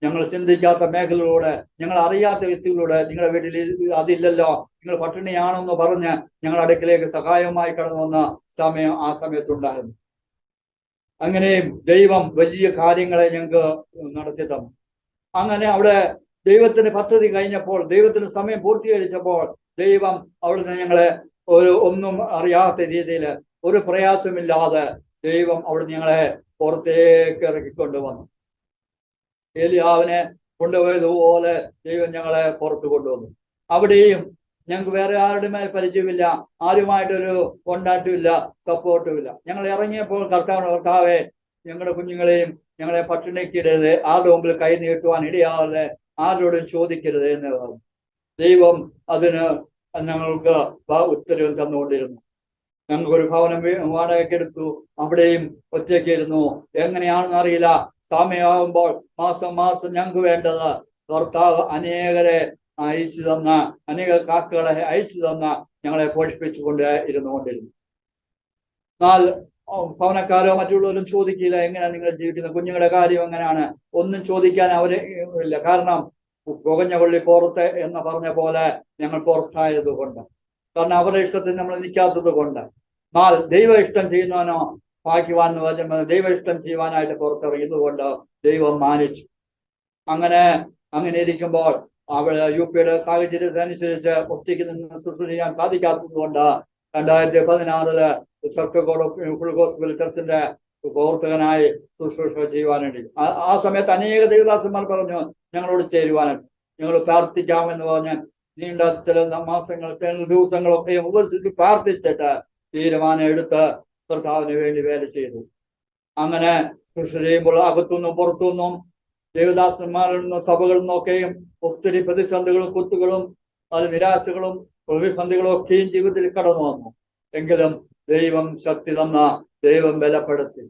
Speaker 2: ഞങ്ങൾ ചിന്തിക്കാത്ത മേഖലയിലൂടെ, ഞങ്ങൾ അറിയാത്ത വ്യക്തികളിലൂടെ, നിങ്ങളുടെ വീട്ടിൽ അതില്ലല്ലോ, നിങ്ങൾ പട്ടിണിയാണെന്ന് പറഞ്ഞ് ഞങ്ങളുടെ അടുക്കിലേക്ക് സഹായവുമായി കടന്നു വന്ന ആ സമയത്തുണ്ടായിരുന്നു. അങ്ങനെ ദൈവം വലിയ കാര്യങ്ങളെ ഞങ്ങൾക്ക് നടത്തി തന്നു. അങ്ങനെ അവിടെ ദൈവത്തിന്റെ പദ്ധതി കഴിഞ്ഞപ്പോൾ, ദൈവത്തിന്റെ സമയം പൂർത്തീകരിച്ചപ്പോൾ ദൈവം അവിടുന്ന് ഞങ്ങളെ ഒന്നും അറിയാത്ത രീതിയിൽ, ഒരു പ്രയാസമില്ലാതെ ദൈവം അവിടുന്ന് ഞങ്ങളെ പുറത്തേക്ക് ഇറക്കിക്കൊണ്ടുവന്നു. ഏലിയാവിനെ കൊണ്ടുപോയതുപോലെ ദൈവം ഞങ്ങളെ പുറത്തു കൊണ്ടുവന്നു. അവിടെയും ഞങ്ങൾക്ക് വേറെ ആരുടെ മേൽ പരിചയമില്ല, ആരുമായിട്ടൊരു കോണ്ടാക്റ്റും ഇല്ല, സപ്പോർട്ടും ഇല്ല. ഞങ്ങൾ ഇറങ്ങിയപ്പോൾ കർത്താവേ, ഞങ്ങളുടെ കുഞ്ഞുങ്ങളെയും ഞങ്ങളെ പട്ടിണിക്കിടരുത്, ആരുടെ മുമ്പിൽ കൈ നീട്ടുവാൻ ഇടയാതെ ആരോടും ചോദിക്കരുത് എന്ന് പറഞ്ഞു. ദൈവം അതിന് ഞങ്ങൾക്ക് ഉത്തരവും തന്നുകൊണ്ടിരുന്നു. ഞങ്ങൾക്കൊരു ഭവനം വാടകയ്ക്കെടുത്തു. അവിടെയും ഒറ്റയ്ക്കിരുന്നു. എങ്ങനെയാണെന്ന് അറിയില്ല, സമയമാകുമ്പോൾ മാസം മാസം ഞങ്ങൾക്ക് വേണ്ടത് കർത്താവ് അനേകരെ അയച്ചു തന്ന, അനേക കാക്കകളെ അയച്ചു തന്ന ഞങ്ങളെ പോഷിപ്പിച്ചുകൊണ്ട് ഇരുന്നുകൊണ്ടിരുന്നു. എന്നാൽ ഭവനക്കാരോ മറ്റുള്ളവരും ചോദിക്കില്ല, എങ്ങനെയാണ് നിങ്ങൾ ജീവിക്കുന്നത്, കുഞ്ഞുങ്ങളുടെ കാര്യം എങ്ങനെയാണ്, ഒന്നും ചോദിക്കാൻ അവര് ഇല്ല. കാരണം പുകഞ്ഞ കൊള്ളി പുറത്ത് എന്ന് പറഞ്ഞ പോലെ ഞങ്ങൾ പുറത്തായത് കൊണ്ട്, കാരണം അവരുടെ ഇഷ്ടത്തിൽ നമ്മൾ നിൽക്കാത്തത് കൊണ്ട്. എന്നാൽ ദൈവ ഇഷ്ടം ചെയ്യുന്നവനോ ഭാഗ്യവാൻ എന്ന് പറഞ്ഞ ദൈവ ഇഷ്ടം ചെയ്യുവാനായിട്ട് പുറത്തിറങ്ങിയത് കൊണ്ട് ദൈവം മാനിച്ചു. അങ്ങനെ ഇരിക്കുമ്പോൾ അവിടെ UP-യുടെ സാഹചര്യത്തിനനുസരിച്ച് ഒറ്റയ്ക്ക് നിന്ന് ശുശ്രൂഷ ചെയ്യാൻ സാധിക്കാത്തത് കൊണ്ട് 2016 ചർച്ച് ഫുൾ ഗോസ്പൽ ചർച്ചിന്റെ പ്രവർത്തകനായി ശുശ്രൂഷ ചെയ്യുവാനുണ്ട്. ആ സമയത്ത് അനേക ദേവദാസന്മാർ പറഞ്ഞു ഞങ്ങളോട് ചേരുവാനായിട്ട്. ഞങ്ങൾ പ്രാർത്ഥിക്കാമെന്ന് പറഞ്ഞ് നീണ്ട ചില മാസങ്ങൾ, ചില ദിവസങ്ങളൊക്കെ ഉപവസിച്ച് പ്രാർത്ഥിച്ചിട്ട് തീരുമാനം എടുത്ത് കർത്താവിന് വേണ്ടി വേല ചെയ്തു. അങ്ങനെ ശുശ്രൂഷ ചെയ്യുമ്പോൾ അകത്തുനിന്നും പുറത്തുനിന്നും ദേവദാസന്മാരിൽ നിന്നും സഭകളിൽ നിന്നൊക്കെയും ഒത്തിരി പ്രതിസന്ധികളും കുത്തുകളും അത് നിരാശകളും പ്രതിസന്ധികളും ഒക്കെയും ജീവിതത്തിൽ കടന്നു വന്നു. എങ്കിലും ദൈവം ശക്തി തന്ന, ദൈവം ബലപ്പെടുത്തി.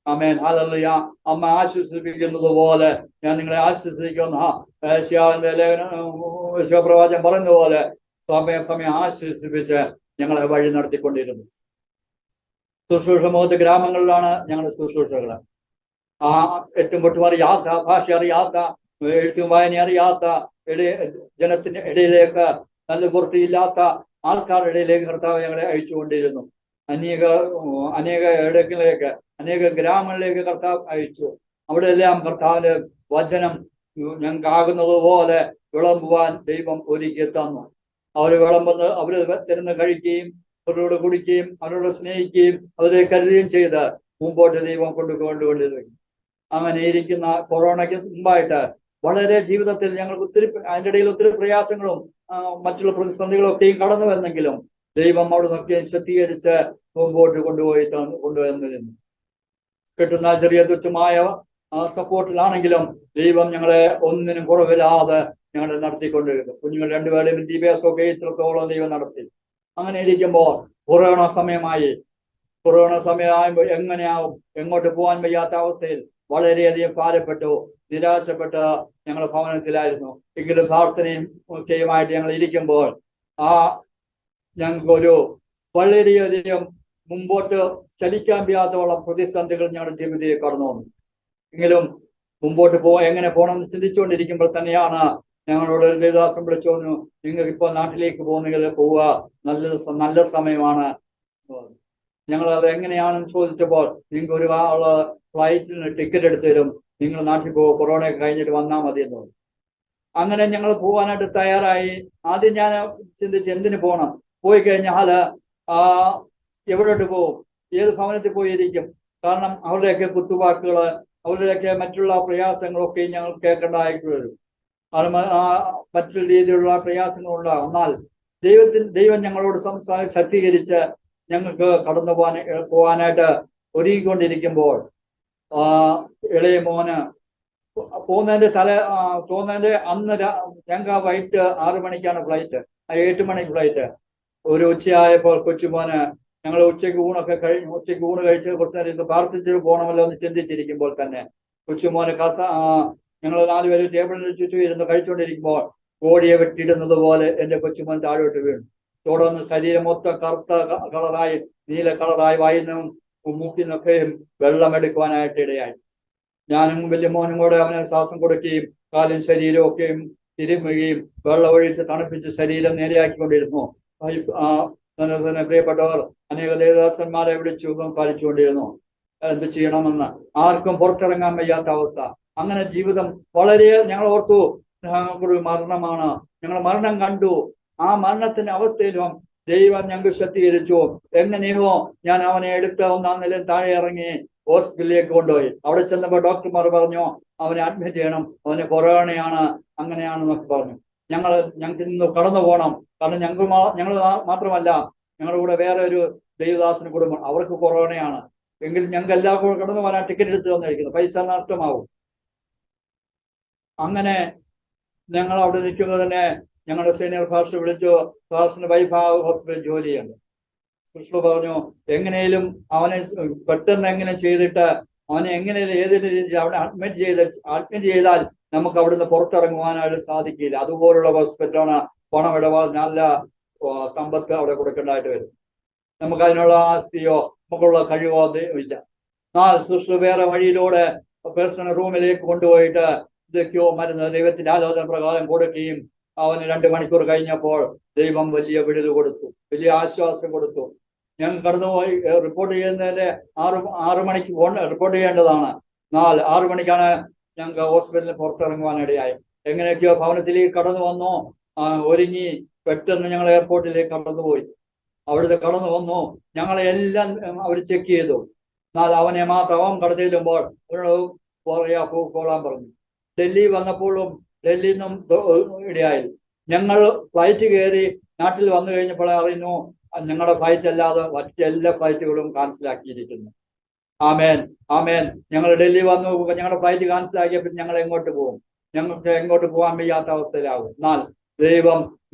Speaker 2: ആമേൻ, ഹല്ലേലൂയ. അമ്മ ആശ്വസിപ്പിക്കുന്നത് പോലെ ഞാൻ നിങ്ങളെ ആശ്വസിപ്പിക്കുന്ന ശിവപ്രവാചകൻ പറയുന്ന പോലെ സമയം ആശ്വസിപ്പിച്ച് ഞങ്ങളെ വഴി നടത്തിക്കൊണ്ടിരുന്നു. ശുശ്രൂഷ മുഖത്ത് ഗ്രാമങ്ങളിലാണ് ഞങ്ങളുടെ ശുശ്രൂഷകൾ. എട്ടും പൊട്ടും അറിയാത്ത, ഭാഷ അറിയാത്ത, എഴുത്തും വായന അറിയാത്ത ജനത്തിന്റെ ഇടയിലേക്ക്, നല്ല വൃത്തിയില്ലാത്ത ആൾക്കാരുടെ ഇടയിലേക്ക് കർത്താവ് ഞങ്ങളെ അയച്ചുകൊണ്ടിരുന്നു. അനേക ഇടങ്ങളിലേക്ക്, അനേക ഗ്രാമങ്ങളിലേക്ക് കർത്താവ് അയച്ചു. അവിടെ എല്ലാം കർത്താവിന്റെ വചനം ഞങ്ങൾക്കാകുന്നത് പോലെ വിളമ്പുവാൻ ദൈവം ഒരുക്കി തന്നു. അവര് വിളമ്പുന്നത് അവര് തരുന്ന കഴിക്കുകയും അവരോട് കുടിക്കുകയും അവരോട് സ്നേഹിക്കുകയും അവരെ കരുതുകയും ചെയ്ത് മുമ്പോട്ട് ദൈവം കൊണ്ടുകൊണ്ടിരുന്നു. അങ്ങനെ ഇരിക്കുന്ന കൊറോണയ്ക്ക് മുമ്പായിട്ട് വളരെ ജീവിതത്തിൽ ഞങ്ങൾക്ക് അതിൻ്റെ ഇടയിൽ ഒത്തിരി പ്രയാസങ്ങളും മറ്റുള്ള പ്രതിസന്ധികളും ഒക്കെയും കടന്നു വന്നെങ്കിലും ദൈവം അവിടെ നിന്നൊക്കെ ശക്തീകരിച്ച് മുമ്പോട്ട് കൊണ്ടുവന്നിരുന്നു. കിട്ടുന്ന ചെറിയ തുച്ഛമായ സപ്പോർട്ടിലാണെങ്കിലും ദൈവം ഞങ്ങളെ ഒന്നിനും കുറവില്ലാതെ ഞങ്ങളെ നടത്തിക്കൊണ്ടിരുന്നു. കുഞ്ഞുങ്ങൾ രണ്ടുപേരുടെയും വിദ്യാഭ്യാസമൊക്കെ ഇത്രത്തോളം ദൈവം നടത്തി. അങ്ങനെ ഇരിക്കുമ്പോൾ കൊറോണ സമയമാകുമ്പോൾ എങ്ങനെയാവും, എങ്ങോട്ട് പോകാൻ വയ്യാത്ത അവസ്ഥയിൽ വളരെയധികം ഭാരപ്പെട്ടു, നിരാശപ്പെട്ട് ഞങ്ങൾ ഭവനത്തിലായിരുന്നു. എങ്കിലും പ്രാർത്ഥനയും ഒക്കെയുമായിട്ട് ഞങ്ങൾ ഇരിക്കുമ്പോൾ ഞങ്ങൾക്കൊരു വളരെയധികം മുമ്പോട്ട് ചലിക്കാൻ വയ്യാത്തോളം പ്രതിസന്ധികൾ ഞങ്ങളുടെ ജീവിതത്തിൽ കടന്നു വന്നു. എങ്കിലും മുമ്പോട്ട് എങ്ങനെ പോകണമെന്ന് ചിന്തിച്ചുകൊണ്ടിരിക്കുമ്പോൾ തന്നെയാണ് ഞങ്ങളോട് ഒരു ദേവദാസൻ വിളിച്ചു പറഞ്ഞു, നിങ്ങൾക്ക് ഇപ്പോൾ നാട്ടിലേക്ക് പോകുന്നെങ്കിൽ പോവുക, നല്ല സമയമാണ്. ഞങ്ങൾ അത് എങ്ങനെയാണെന്ന് ചോദിച്ചപ്പോൾ നിങ്ങൾക്ക് ഒരു ഫ്ലൈറ്റിന് ടിക്കറ്റ് എടുത്തു തരും, നിങ്ങൾ നാട്ടിൽ പോകും, കൊറോണയൊക്കെ കഴിഞ്ഞിട്ട് വന്നാൽ മതി എന്ന് പറഞ്ഞു. അങ്ങനെ ഞങ്ങൾ പോകാനായിട്ട് തയ്യാറായി. ആദ്യം ഞാൻ ചിന്തിച്ച് എന്തിനു പോകണം, പോയി കഴിഞ്ഞാൽ എവിടോട്ട് പോകും, ഏത് ഭവനത്തിൽ പോയിരിക്കും, കാരണം അവരുടെയൊക്കെ കുത്തുവാക്കുകള്, അവരുടെയൊക്കെ മറ്റുള്ള പ്രയാസങ്ങളൊക്കെ ഞങ്ങൾ കേൾക്കേണ്ടതായിട്ട് വരും. മറ്റൊരു രീതിയിലുള്ള പ്രയാസങ്ങളുണ്ടാകും. എന്നാൽ ദൈവം ഞങ്ങളോട് ശക്തീകരിച്ച് ഞങ്ങൾക്ക് കടന്നു പോകാനായിട്ട് ഒരുങ്ങിക്കൊണ്ടിരിക്കുമ്പോൾ ഇളയ മോന് പോകുന്നതിന്റെ അന്ന് ഞങ്ങൾക്ക് വൈകിട്ട് 6 മണിക്കാണ് ഫ്ലൈറ്റ്, 8 മണിക്ക് ഫ്ലൈറ്റ്. ഒരു ഉച്ചയായപ്പോൾ കൊച്ചുമോന്, ഞങ്ങൾ ഉച്ചയ്ക്ക് ഊണ് കഴിച്ച് കുറച്ചു നേരം ഇത് പ്രാർത്ഥിച്ചിട്ട് പോകണമല്ലോ എന്ന് ചിന്തിച്ചിരിക്കുമ്പോൾ തന്നെ കൊച്ചുമോന് ഞങ്ങൾ 4 പേര് ടേബിളിന് ചുറ്റും ഇരുന്ന് കഴിച്ചുകൊണ്ടിരിക്കുമ്പോൾ കോഴിയെ വെട്ടിയിടുന്നത് പോലെ എന്റെ കൊച്ചുമോൻ താഴോട്ട് വീണു. തുടർന്ന് ശരീരം മൊത്തം കറുത്ത കളറായി, നീല കളറായി, വായുന്നും മൂക്കിന്നൊക്കെയും വെള്ളമെടുക്കുവാനായിട്ട് ഇടയായി. ഞാനും വലിയ മോനും കൂടെ അവനെ ശ്വാസം കൊടുക്കുകയും കാലും ശരീരവും ഒക്കെയും തിരുമുകയും വെള്ളം ഒഴിച്ച് തണുപ്പിച്ച് ശരീരം നേരെയാക്കിക്കൊണ്ടിരുന്നു. പ്രിയപ്പെട്ടവർ അനേക ദേവദാസന്മാരെ വിളിച്ചു സംസാരിച്ചുകൊണ്ടിരുന്നു എന്ത് ചെയ്യണമെന്ന്. ആർക്കും പുറത്തിറങ്ങാൻ വയ്യാത്ത അവസ്ഥ. അങ്ങനെ ജീവിതം വളരെ ഞങ്ങൾ ഓർത്തു, ഞങ്ങൾക്കൊരു മരണമാണ്, ഞങ്ങൾ മരണം കണ്ടു. ആ മരണത്തിന്റെ അവസ്ഥയിലും ദൈവം ഞങ്ങൾക്ക് ശക്തീകരിച്ചു. എങ്ങനെയോ ഞാൻ അവനെ എടുത്ത് 1-ാം നിലയിൽ താഴെ ഇറങ്ങി ഹോസ്പിറ്റലിലേക്ക് കൊണ്ടുപോയി. അവിടെ ചെന്നപ്പോൾ ഡോക്ടർമാർ പറഞ്ഞു അവനെ അഡ്മിറ്റ് ചെയ്യണം, അവന് കൊറോണയാണ്, അങ്ങനെയാണെന്നൊക്കെ പറഞ്ഞു. ഞങ്ങൾക്ക് ഇന്ന് കടന്നു പോകണം, കാരണം ഞങ്ങൾ മാത്രമല്ല, ഞങ്ങളുടെ കൂടെ വേറെ ഒരു ദേവദാസന് കുടുംബം, അവർക്ക് കൊറോണയാണ്. എങ്കിൽ ഞങ്ങൾക്ക് എല്ലാവർക്കും കൂടെ കടന്നു പോകാൻ ടിക്കറ്റ് എടുത്ത് തന്നിരിക്കുന്നു, പൈസ നഷ്ടമാവും. അങ്ങനെ ഞങ്ങൾ അവിടെ നിൽക്കുന്നത് തന്നെ ഞങ്ങളുടെ സീനിയർ ഫാസ്റ്റർ വിളിച്ചു, ഫാസ്റ്ററിന്റെ വൈഫ് ഹോസ്പിറ്റലിൽ ജോലി ചെയ്യുന്നുണ്ട്. സിസ്റ്റർ പറഞ്ഞു എങ്ങനെയും അവനെ പെട്ടെന്ന് എങ്ങനെ ചെയ്തിട്ട് അവനെ എങ്ങനെയും ഏതെങ്കിലും രീതിയിൽ അവിടെ അഡ്മിറ്റ് ചെയ്താൽ നമുക്ക് അവിടുന്ന് പുറത്തിറങ്ങുവാനായിട്ട് സാധിക്കില്ല. അതുപോലുള്ള ഹോസ്പിറ്റലാണ്. പണം ഇടപാട് നല്ല സമ്പത്ത് അവിടെ കൊടുക്കേണ്ടതായിട്ട് വരും. നമുക്ക് അതിനുള്ള ആസ്തിയോ നമുക്കുള്ള കഴിവോ ഇല്ല. സിസ്റ്റർ വേറെ വഴിയിലൂടെ പേഴ്സണൽ റൂമിലേക്ക് കൊണ്ടുപോയിട്ട് ഇതൊക്കെയോ മരുന്ന് ദൈവത്തിന്റെ ആലോചന പ്രകാരം കൊടുക്കുകയും അവന് 2 മണിക്കൂർ കഴിഞ്ഞപ്പോൾ ദൈവം വലിയ വിടുതൽ കൊടുത്തു, വലിയ ആശ്വാസം കൊടുത്തു. ഞാൻ കടന്നുപോയി റിപ്പോർട്ട് ചെയ്യുന്നതിന്റെ 6 മണിക്ക് റിപ്പോർട്ട് ചെയ്യേണ്ടതാണ്. 6 മണിക്കാണ് ഞങ്ങൾക്ക് ഹോസ്പിറ്റലിൽ പുറത്തിറങ്ങുവാനിടയായി. എങ്ങനെയൊക്കെയോ ഭവനത്തിലേക്ക് കടന്നു വന്നു, ഒരുങ്ങി പെട്ടെന്ന് ഞങ്ങൾ എയർപോർട്ടിലേക്ക് കടന്നുപോയി. അവിടുത്തെ കടന്നു വന്നു, ഞങ്ങളെ എല്ലാം അവർ ചെക്ക് ചെയ്തു. എന്നാൽ അവനെ മാത്രം അവൻ കടന്നു ചെല്ലുമ്പോൾ പോയിക്കോളാൻ പറഞ്ഞു. ഡൽഹി വന്നപ്പോഴും ഡൽഹിയിൽ നിന്നും ഇടയായി. ഞങ്ങൾ ഫ്ലൈറ്റ് കയറി നാട്ടിൽ വന്നു കഴിഞ്ഞപ്പോൾ അറിയുന്നു ഞങ്ങളുടെ ഫ്ലൈറ്റ് അല്ലാതെ മറ്റെല്ലാ ഫ്ലൈറ്റുകളും ക്യാൻസലാക്കിയിരിക്കുന്നു. ആമേൻ ആമേൻ. ഞങ്ങൾ ഡൽഹി വന്നു, ഞങ്ങളുടെ ഫ്ലൈറ്റ് ക്യാൻസലാക്കിയപ്പോൾ ഞങ്ങൾ എങ്ങോട്ട് പോകും? ഞങ്ങൾക്ക് എങ്ങോട്ട് പോകാൻ വയ്യാത്ത അവസ്ഥയിലാകും. എന്നാൽ ദൈവം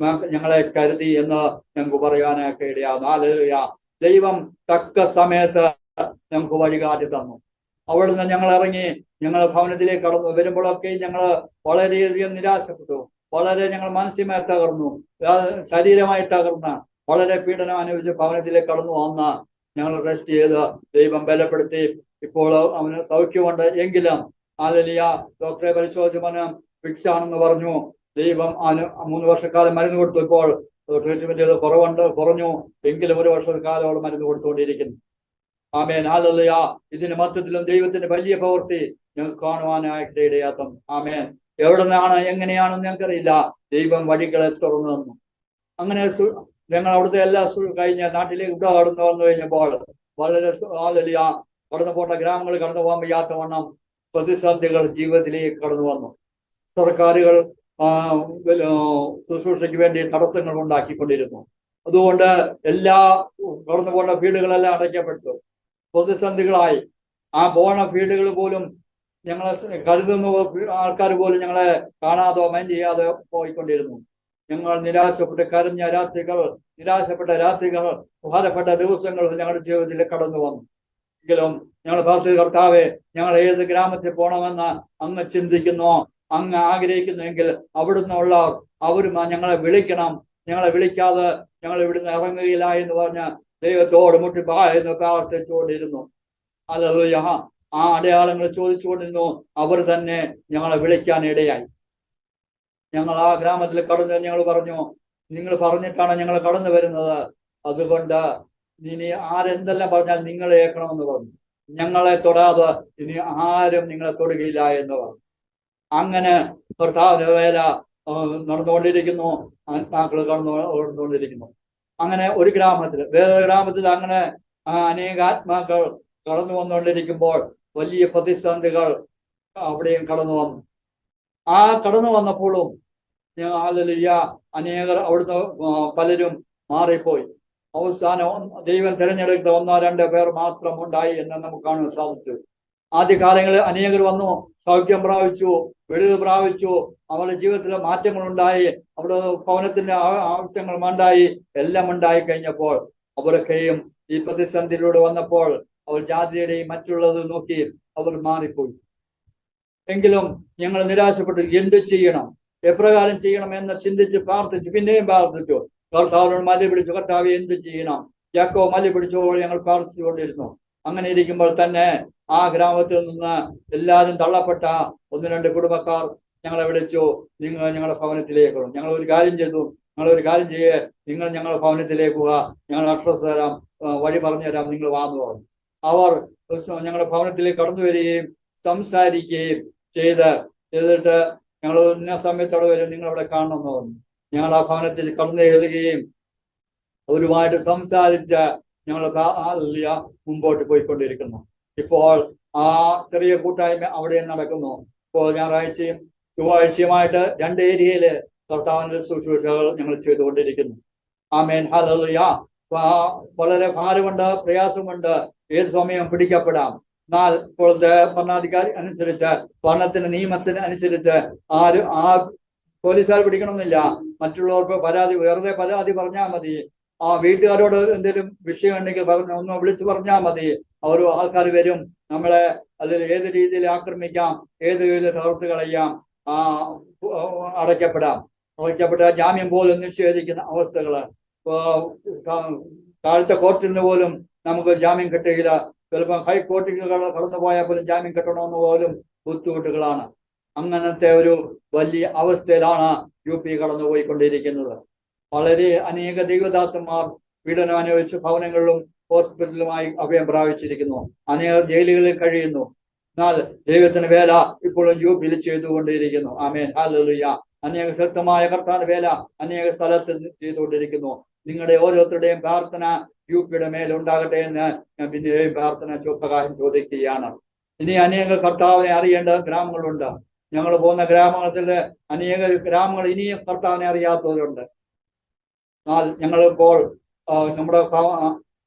Speaker 2: ഞങ്ങളെ കരുതി എന്ന് ഞങ്ങൾക്ക് പറയാനൊക്കെ ഇടയാകുന്നു. ഹല്ലേലൂയ. ദൈവം തക്ക സമയത്ത് ഞങ്ങൾക്ക് വഴികാട്ടി തന്നു. അവിടുന്ന് ഞങ്ങൾ ഇറങ്ങി ഞങ്ങൾ ഭവനത്തിലേക്ക് കടന്നു വരുമ്പോഴൊക്കെ ഞങ്ങൾ വളരെയധികം നിരാശപ്പെട്ടു. വളരെ ഞങ്ങൾ മാനസികമായി തകർന്നു, ശരീരമായി തകർന്ന, വളരെ പീഡനം അനുഭവിച്ച് ഭവനത്തിലേക്ക് കടന്നു വന്ന ഞങ്ങൾ റെസ്റ്റ് ചെയ്ത് ദൈവം ബലപ്പെടുത്തി. ഇപ്പോൾ അവന് സൗഖ്യമുണ്ട്. എങ്കിലും ഹല്ലേലൂയ, ഡോക്ടറെ പരിശോധിച്ച് ഫിക്സ് ആണെന്ന് പറഞ്ഞു. ദൈവം 3 വർഷക്കാലം മരുന്ന് കൊടുത്തു. ഇപ്പോൾ ട്രീറ്റ്മെന്റ് ചെയ്ത് കുറഞ്ഞു. എങ്കിലും 1 വർഷക്കാലം മരുന്ന് കൊടുത്തുകൊണ്ടിരിക്കുന്നു. Amen hallelujah. ഇതിന് മൊത്തത്തിലും ദൈവത്തിന്റെ വലിയ പ്രവൃത്തി ഞങ്ങൾക്ക് കാണുവാനായിട്ട് ഇടയാക്കും. ആമേൻ. എവിടെ നിന്നാണ് എങ്ങനെയാണെന്ന് ഞങ്ങൾക്കറിയില്ല. ദൈവം വഴികളെ തുറന്നു തന്നു. അങ്ങനെ ഞങ്ങൾ അവിടുത്തെ എല്ലാ കഴിഞ്ഞ നാട്ടിലേക്ക് ഇവിടെ കടന്നു വന്നു കഴിഞ്ഞപ്പോൾ വളരെ ഹല്ലേലൂയ കടന്നു പോകേണ്ട ഗ്രാമങ്ങൾ കടന്നു പോകാൻ വയ്യാത്ത വണ്ണം പ്രതിസന്ധികൾ ജീവിതത്തിലേക്ക് കടന്നു വന്നു. സർക്കാരുകൾ ശുശ്രൂഷയ്ക്ക് വേണ്ടി തടസ്സങ്ങൾ ഉണ്ടാക്കിക്കൊണ്ടിരുന്നു. അതുകൊണ്ട് എല്ലാ കടന്നു പോകേണ്ട ഫീൽഡുകളെല്ലാം അടയ്ക്കപ്പെട്ടു, പ്രതിസന്ധികളായി. ആ പോണ ഫീൽഡുകൾ പോലും ഞങ്ങളെ കരുതുന്ന ആൾക്കാർ പോലും ഞങ്ങളെ കാണാതോ മൈൻഡ് ചെയ്യാതെ പോയിക്കൊണ്ടിരുന്നു. ഞങ്ങൾ നിരാശപ്പെട്ട് കരഞ്ഞ രാത്രികൾ, നിരാശപ്പെട്ട രാത്രികൾ, ഭാരപ്പെട്ട ദിവസങ്ങൾ ഞങ്ങളുടെ ജീവിതത്തിൽ കടന്നു വന്നു. എങ്കിലും ഞങ്ങൾ പ്രാർത്ഥിച്ച കർത്താവേ, ഞങ്ങൾ ഏത് ഗ്രാമത്തിൽ പോകണമെന്ന് അങ്ങ് ചിന്തിക്കുന്നോ, അങ്ങ് ആഗ്രഹിക്കുന്നെങ്കിൽ അവിടുന്ന് അവരും ഞങ്ങളെ വിളിക്കണം. ഞങ്ങളെ വിളിക്കാതെ ഞങ്ങൾ ഇവിടുന്ന് ഇറങ്ങുകയില്ല എന്ന് പറഞ്ഞ ദൈവത്തോട് മുട്ടിപ്പാ എന്ന് പ്രാർത്ഥിച്ചുകൊണ്ടിരുന്നു. ഹല്ലേലൂയ. ആ അടയാളങ്ങൾ ചോദിച്ചുകൊണ്ടിരുന്നു. അവർ തന്നെ ഞങ്ങളെ വിളിക്കാൻ ഇടയായി. ഞങ്ങൾ ആ ഗ്രാമത്തിൽ കടന്നു ഞങ്ങൾ പറഞ്ഞു, നിങ്ങൾ പറഞ്ഞിട്ടാണ് ഞങ്ങൾ കടന്നു വരുന്നത്, അതുകൊണ്ട് ഇനി ആരെന്തെല്ലാം പറഞ്ഞാൽ നിങ്ങളെ ഏൽക്കണമെന്ന് പറഞ്ഞു. ഞങ്ങളെ തൊടാതെ ഇനി ആരും നിങ്ങളെ തൊടുകയില്ല എന്ന് പറഞ്ഞു. അങ്ങനെ കർത്താവിന്റെ വേല നടന്നുകൊണ്ടിരിക്കുന്നു. ആത്മാക്കൾ നടന്നുകൊണ്ടിരിക്കുന്നു. അങ്ങനെ ഒരു ഗ്രാമത്തിൽ വേറൊരു ഗ്രാമത്തിൽ അങ്ങനെ അനേക ആത്മാക്കൾ കടന്നു വന്നുകൊണ്ടിരിക്കുമ്പോൾ വലിയ പ്രതിസന്ധികൾ അവിടെയും കടന്നു വന്നു. ആ കടന്നു വന്നപ്പോഴും ഹല്ലേലൂയ അനേകർ അവിടുന്ന് പലരും മാറിപ്പോയി. അവസാനം ദൈവം തിരഞ്ഞെടുത്ത 1-2 പേർ മാത്രം ഉണ്ടായി എന്ന് നമുക്ക് കാണാൻ സാധിച്ചു. ആദ്യകാലങ്ങളിൽ അനേകർ വന്നു, സൗഖ്യം പ്രാപിച്ചു, വിടുതൽ പ്രാപിച്ചു, അവരുടെ ജീവിതത്തിലെ മാറ്റങ്ങൾ ഉണ്ടായി, അവിടെ ഭവനത്തിന്റെ ആവശ്യങ്ങൾ ഉണ്ടായി, എല്ലാം ഉണ്ടായി കഴിഞ്ഞപ്പോൾ അവരൊക്കെയും ഈ പ്രതിസന്ധിയിലൂടെ വന്നപ്പോൾ അവർ ജാതിയുടെയും മറ്റുള്ളത് നോക്കി അവർ മാറിപ്പോയി. എങ്കിലും ഞങ്ങൾ നിരാശപ്പെട്ടു. എന്ത് ചെയ്യണം, എപ്രകാരം ചെയ്യണം എന്ന് ചിന്തിച്ച് പ്രാർത്ഥിച്ചു. പിന്നെയും പ്രാർത്ഥിച്ചു. കർത്താവിനോട് മല പിടിച്ചു, കർത്താവ് എന്ത് ചെയ്യണം? യാക്കോബ് മല പിടിച്ചപ്പോൾ ഞങ്ങൾ പ്രാർത്ഥിച്ചുകൊണ്ടിരുന്നു. അങ്ങനെ ഇരിക്കുമ്പോൾ തന്നെ ആ ഗ്രാമത്തിൽ നിന്ന് എല്ലാവരും തള്ളപ്പെട്ട 1-2 കുടുംബക്കാർ ഞങ്ങളെ വിളിച്ചു, നിങ്ങൾ ഞങ്ങളുടെ ഭവനത്തിലേക്ക് വരും. ഞങ്ങൾ ഒരു കാര്യം ചെയ്തു, നിങ്ങൾ ഞങ്ങളുടെ ഭവനത്തിലേക്ക് പോവുക, ഞങ്ങൾ അഡ്രസ് തരാം, വഴി പറഞ്ഞു തരാം, നിങ്ങൾ വാന്നു പറഞ്ഞു. അവർ ഞങ്ങളുടെ ഭവനത്തിലേക്ക് കടന്നു വരികയും സംസാരിക്കുകയും ചെയ്തിട്ട് ഞങ്ങൾ ഇന്ന സമയത്തോടെ വരും, നിങ്ങൾ അവിടെ കാണണമെന്ന് പറഞ്ഞു. ഞങ്ങൾ ആ ഭവനത്തിൽ കടന്നു കയറുകയും അവരുമായിട്ട് സംസാരിച്ച് ഞങ്ങൾ മുമ്പോട്ട് പോയിക്കൊണ്ടിരിക്കുന്നു. ഇപ്പോൾ ആ ചെറിയ കൂട്ടായ്മ അവിടെ നടക്കുന്നു. ഇപ്പോൾ ഞായറാഴ്ചയും ചൊവ്വാഴ്ചയുമായിട്ട് 2 ഏരിയയില് കർത്താവിന്റെ ശുശ്രൂഷകൾ ഞങ്ങൾ ചെയ്തുകൊണ്ടിരിക്കുന്നു. Amen hallelujah. വളരെ ഭാരമുണ്ട്, പ്രയാസമുണ്ട്, ഏത് സമയം പിടിക്കപ്പെടാം. എന്നാൽ ഇപ്പോഴത്തെ ഭരണാധികാരി അനുസരിച്ച്, ഭരണത്തിന്റെ നിയമത്തിന് അനുസരിച്ച് പോലീസുകാർ പിടിക്കണമെന്നില്ല. മറ്റുള്ളവർക്ക് വെറുതെ പരാതി പറഞ്ഞാൽ മതി, ആ വീട്ടുകാരോട് എന്തെങ്കിലും വിഷയം ഉണ്ടെങ്കിൽ ഒന്ന് വിളിച്ചു പറഞ്ഞാൽ മതി. ഓരോ ആൾക്കാർ വരും, നമ്മളെ അല്ലെങ്കിൽ ഏത് രീതിയിൽ ആക്രമിക്കാം, ഏത് രീതിയിൽ തകർത്ത് കളയാം, അടയ്ക്കപ്പെടാം. ജാമ്യം പോലും നിഷേധിക്കുന്ന അവസ്ഥകള്. താഴത്തെ കോർട്ടിൽ നിന്ന് പോലും നമുക്ക് ജാമ്യം കിട്ടുകയില്ല. ചിലപ്പോൾ ഹൈക്കോടതിയിൽ കടന്നു പോയാൽ പോലും ജാമ്യം കിട്ടണമെന്ന് പോലും ബുദ്ധിമുട്ടുകളാണ്. അങ്ങനത്തെ ഒരു വലിയ അവസ്ഥയിലാണ് UP കടന്നുപോയിക്കൊണ്ടിരിക്കുന്നത്. വളരെ അനേക ദൈവദാസന്മാർ പീഡനം അനുഭവിച്ച് ഭവനങ്ങളിലും ഹോസ്പിറ്റലുമായി അഭയം പ്രാപിച്ചിരിക്കുന്നു. അനേകർ ജയിലുകളിൽ കഴിയുന്നു. എന്നാൽ ദൈവത്തിന് വേല ഇപ്പോഴും UP ചെയ്തുകൊണ്ടിരിക്കുന്നു. ആമേൻ, ഹല്ലേലൂയ. അനേക ശക്തമായ കർത്താവിന്റെ വേല അനേക സ്ഥലത്ത് ചെയ്തുകൊണ്ടിരിക്കുന്നു. നിങ്ങളുടെ ഓരോരുത്തരുടെയും പ്രാർത്ഥന UP മേൽ ഉണ്ടാകട്ടെ എന്ന് ഞാൻ പിന്നെയും പ്രാർത്ഥന സഹായം ചോദിക്കുകയാണ്. ഇനി അനേക കർത്താവിനെ അറിയേണ്ട ഗ്രാമങ്ങളുണ്ട്. ഞങ്ങൾ പോകുന്ന ഗ്രാമത്തിലെ അനേക ഗ്രാമങ്ങൾ ഇനിയും കർത്താവിനെ അറിയാത്തവരുണ്ട്. എന്നാൽ ഞങ്ങളിപ്പോൾ നമ്മുടെ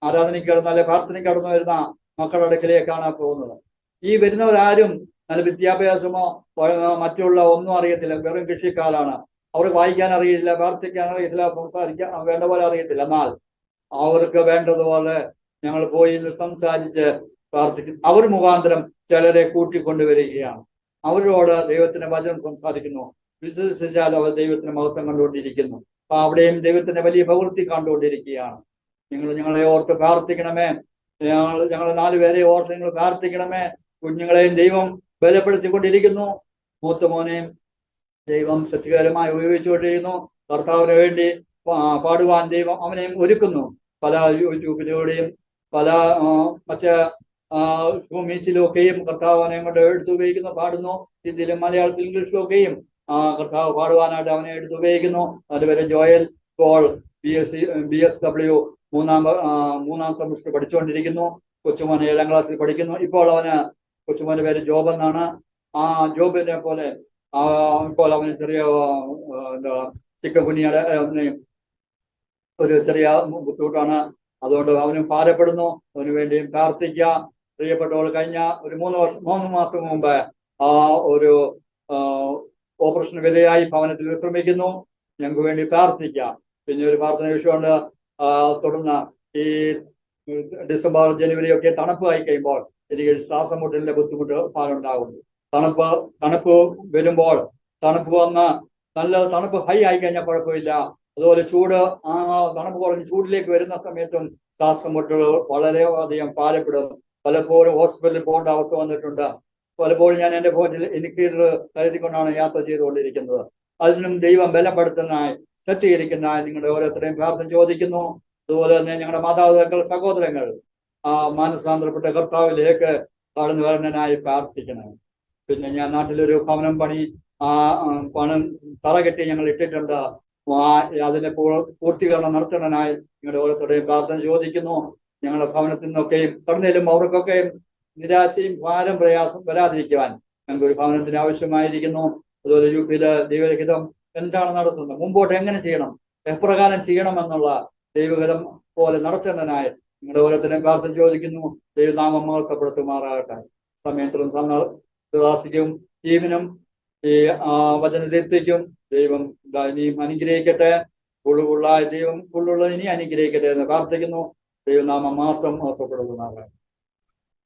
Speaker 2: ആരാധനയ്ക്ക് കടന്ന് അല്ലെ പ്രാർത്ഥനയ്ക്ക് കടന്നു വരുന്ന മക്കളുടെ അടുക്കലേക്കാണ് പോകുന്നത്. ഈ വരുന്നവരാരും നല്ല വിദ്യാഭ്യാസമോ മറ്റുള്ള ഒന്നും അറിയത്തില്ല, വെറും കൃഷിക്കാരാണ്. അവർക്ക് വായിക്കാൻ അറിയില്ല, പ്രാർത്ഥിക്കാൻ അറിയത്തില്ല, സംസാരിക്കാൻ വേണ്ട പോലെ അറിയത്തില്ല. എന്നാൽ അവർക്ക് വേണ്ടതുപോലെ ഞങ്ങൾ പോയി സംസാരിച്ച് പ്രാർത്ഥിക്കും. അവർ മുഖാന്തരം ചിലരെ കൂട്ടിക്കൊണ്ടുവരികയാണ്. അവരോട് ദൈവത്തിന്റെ വചനം സംസാരിക്കുന്നു. വിശ്വസിച്ചാൽ അവർ ദൈവത്തിന്റെ മഹത്വം കണ്ടുകൊണ്ടിരിക്കുന്നു. അപ്പൊ അവിടെയും ദൈവത്തിന്റെ വലിയ പ്രവൃത്തി കണ്ടുകൊണ്ടിരിക്കുകയാണ്. ഞങ്ങളെ ഓർത്ത് പ്രാർത്ഥിക്കണമേ. ഞങ്ങൾ 4 പേരെ ഓർത്ത് നിങ്ങൾ പ്രാർത്ഥിക്കണമേ. കുഞ്ഞുങ്ങളെയും ദൈവം ബലപ്പെടുത്തിക്കൊണ്ടിരിക്കുന്നു. മൂത്ത മോനെയും ദൈവം സത്യകരമായി ഉപയോഗിച്ചുകൊണ്ടിരിക്കുന്നു. കർത്താവിന് വേണ്ടി പാടുവാൻ ദൈവം അവനെയും ഒരുക്കുന്നു. പല യൂട്യൂബിലൂടെയും പല മറ്റേ മീറ്റിലും ഒക്കെയും കർത്താവിനെ കൊണ്ട് എടുത്ത് ഉപയോഗിക്കുന്നു, പാടുന്നു. ഹിന്ദിയിലും മലയാളത്തിലും ഇംഗ്ലീഷിലും ഒക്കെയും കർത്താവ് പാടുവാനായിട്ട് അവനെ എടുത്ത് ഉപയോഗിക്കുന്നു. അതുവരെ ജോയൽ പോൾ BSW മൂന്നാം സെമസ്റ്റർ പഠിച്ചുകൊണ്ടിരിക്കുന്നു. കൊച്ചുമോന് 7ാം ക്ലാസ്സിൽ പഠിക്കുന്നു. ഇപ്പോൾ കൊച്ചുമോന്റെ പേര് ജോബ് എന്നാണ്. ജോബിനെ പോലെ ഇപ്പോൾ അവന് ചെറിയ ചിക്കൻ കുഞ്ഞിയുടെ ഒരു ചെറിയ ബുദ്ധിമുട്ടാണ്. അതുകൊണ്ട് അവനും ഭാരപ്പെടുന്നു. അവന് വേണ്ടിയും പ്രാർത്ഥിക്കാം. പ്രിയപ്പെട്ടവൾ കഴിഞ്ഞ ഒരു 3 മാസം മുമ്പ് ഒരു ഓപ്പറേഷൻ വിധേയായി ഭവനത്തിൽ വിശ്രമിക്കുന്നു. ഞങ്ങൾക്ക് വേണ്ടി പ്രാർത്ഥിക്കാം. പിന്നെ ഒരു പ്രാർത്ഥന വിഷയമുണ്ട്. തുടർന്ന് ഈ ഡിസംബർ ജനുവരി ഒക്കെ തണുപ്പായി കഴിയുമ്പോൾ എനിക്ക് ശ്വാസം മുട്ടലിന്റെ ബുദ്ധിമുട്ട് പാടുണ്ടാകുന്നു. തണുപ്പ് വരുമ്പോൾ തണുപ്പ് വന്ന് നല്ല തണുപ്പ് ഹൈ ആയി കഴിഞ്ഞാൽ കുഴപ്പമില്ല. അതുപോലെ ചൂട് തണുപ്പ് കുറഞ്ഞ് ചൂടിലേക്ക് വരുന്ന സമയത്തും ശ്വാസം മുട്ടൽ വളരെ അധികം ഭാരപ്പെടും. പലപ്പോഴും ഹോസ്പിറ്റലിൽ പോകേണ്ട അവസ്ഥ വന്നിട്ടുണ്ട്. പലപ്പോഴും ഞാൻ എൻ്റെ ഫോണിൽ എനിക്ക് കരുതിക്കൊണ്ടാണ് യാത്ര ചെയ്തുകൊണ്ടിരിക്കുന്നത്. അതിനും ദൈവം ബലപ്പെടുത്തുന്നതായി സജ്ജീകരിക്കുന്നതായി നിങ്ങളുടെ ഓരോരുത്തരെയും പ്രാർത്ഥന ചോദിക്കുന്നു. അതുപോലെ തന്നെ ഞങ്ങളുടെ മാതാപിതാക്കൾ, സഹോദരങ്ങൾ മാനസാന്തരപ്പെട്ട കർത്താവിലേക്ക് കടന്നു വരണനായി പ്രാർത്ഥിക്കണം. പിന്നെ ഞാൻ നാട്ടിലൊരു ഭവനം പണം തറകെട്ടി ഞങ്ങൾ ഇട്ടിട്ടുണ്ട്. അതിന്റെ പൂർത്തീകരണം നടത്തണനായി നിങ്ങളുടെ ഓരോരുത്തരുടെയും പ്രാർത്ഥന ചോദിക്കുന്നു. ഞങ്ങളുടെ ഭവനത്തിൽ നിന്നൊക്കെയും കടന്നേലും അവർക്കൊക്കെയും നിരാശയും ഭാരം പ്രയാസം വരാതിരിക്കുവാൻ ഞങ്ങൾക്ക് ഒരു ഭവനത്തിന് ആവശ്യമായിരിക്കുന്നു. അതുപോലെ UPയിലെ ദൈവഹിതം എന്താണ് നടത്തുന്നത്, മുമ്പോട്ട് എങ്ങനെ ചെയ്യണം, എപ്രകാരം ചെയ്യണമെന്നുള്ള ദൈവഹിതം പോലെ നടത്തേണ്ടതിനായി നിങ്ങളുടെ ഓരോരുത്തരെയും പ്രാർത്ഥന ചോദിക്കുന്നു. ദൈവനാമം മഹത്വപ്പെടുത്തുമാറാകട്ടെ. സമയത്തിലും ദാസിക്കും ടീമിനും ഈ വചനദീപ്തിക്കും ദൈവം ഇനിയും അനുഗ്രഹിക്കട്ടെ. ദൈവം ഇനി അനുഗ്രഹിക്കട്ടെ എന്ന് പ്രാർത്ഥിക്കുന്നു. ദൈവനാമം മാത്രം മഹത്വപ്പെടുത്തുമാറാകട്ടെ.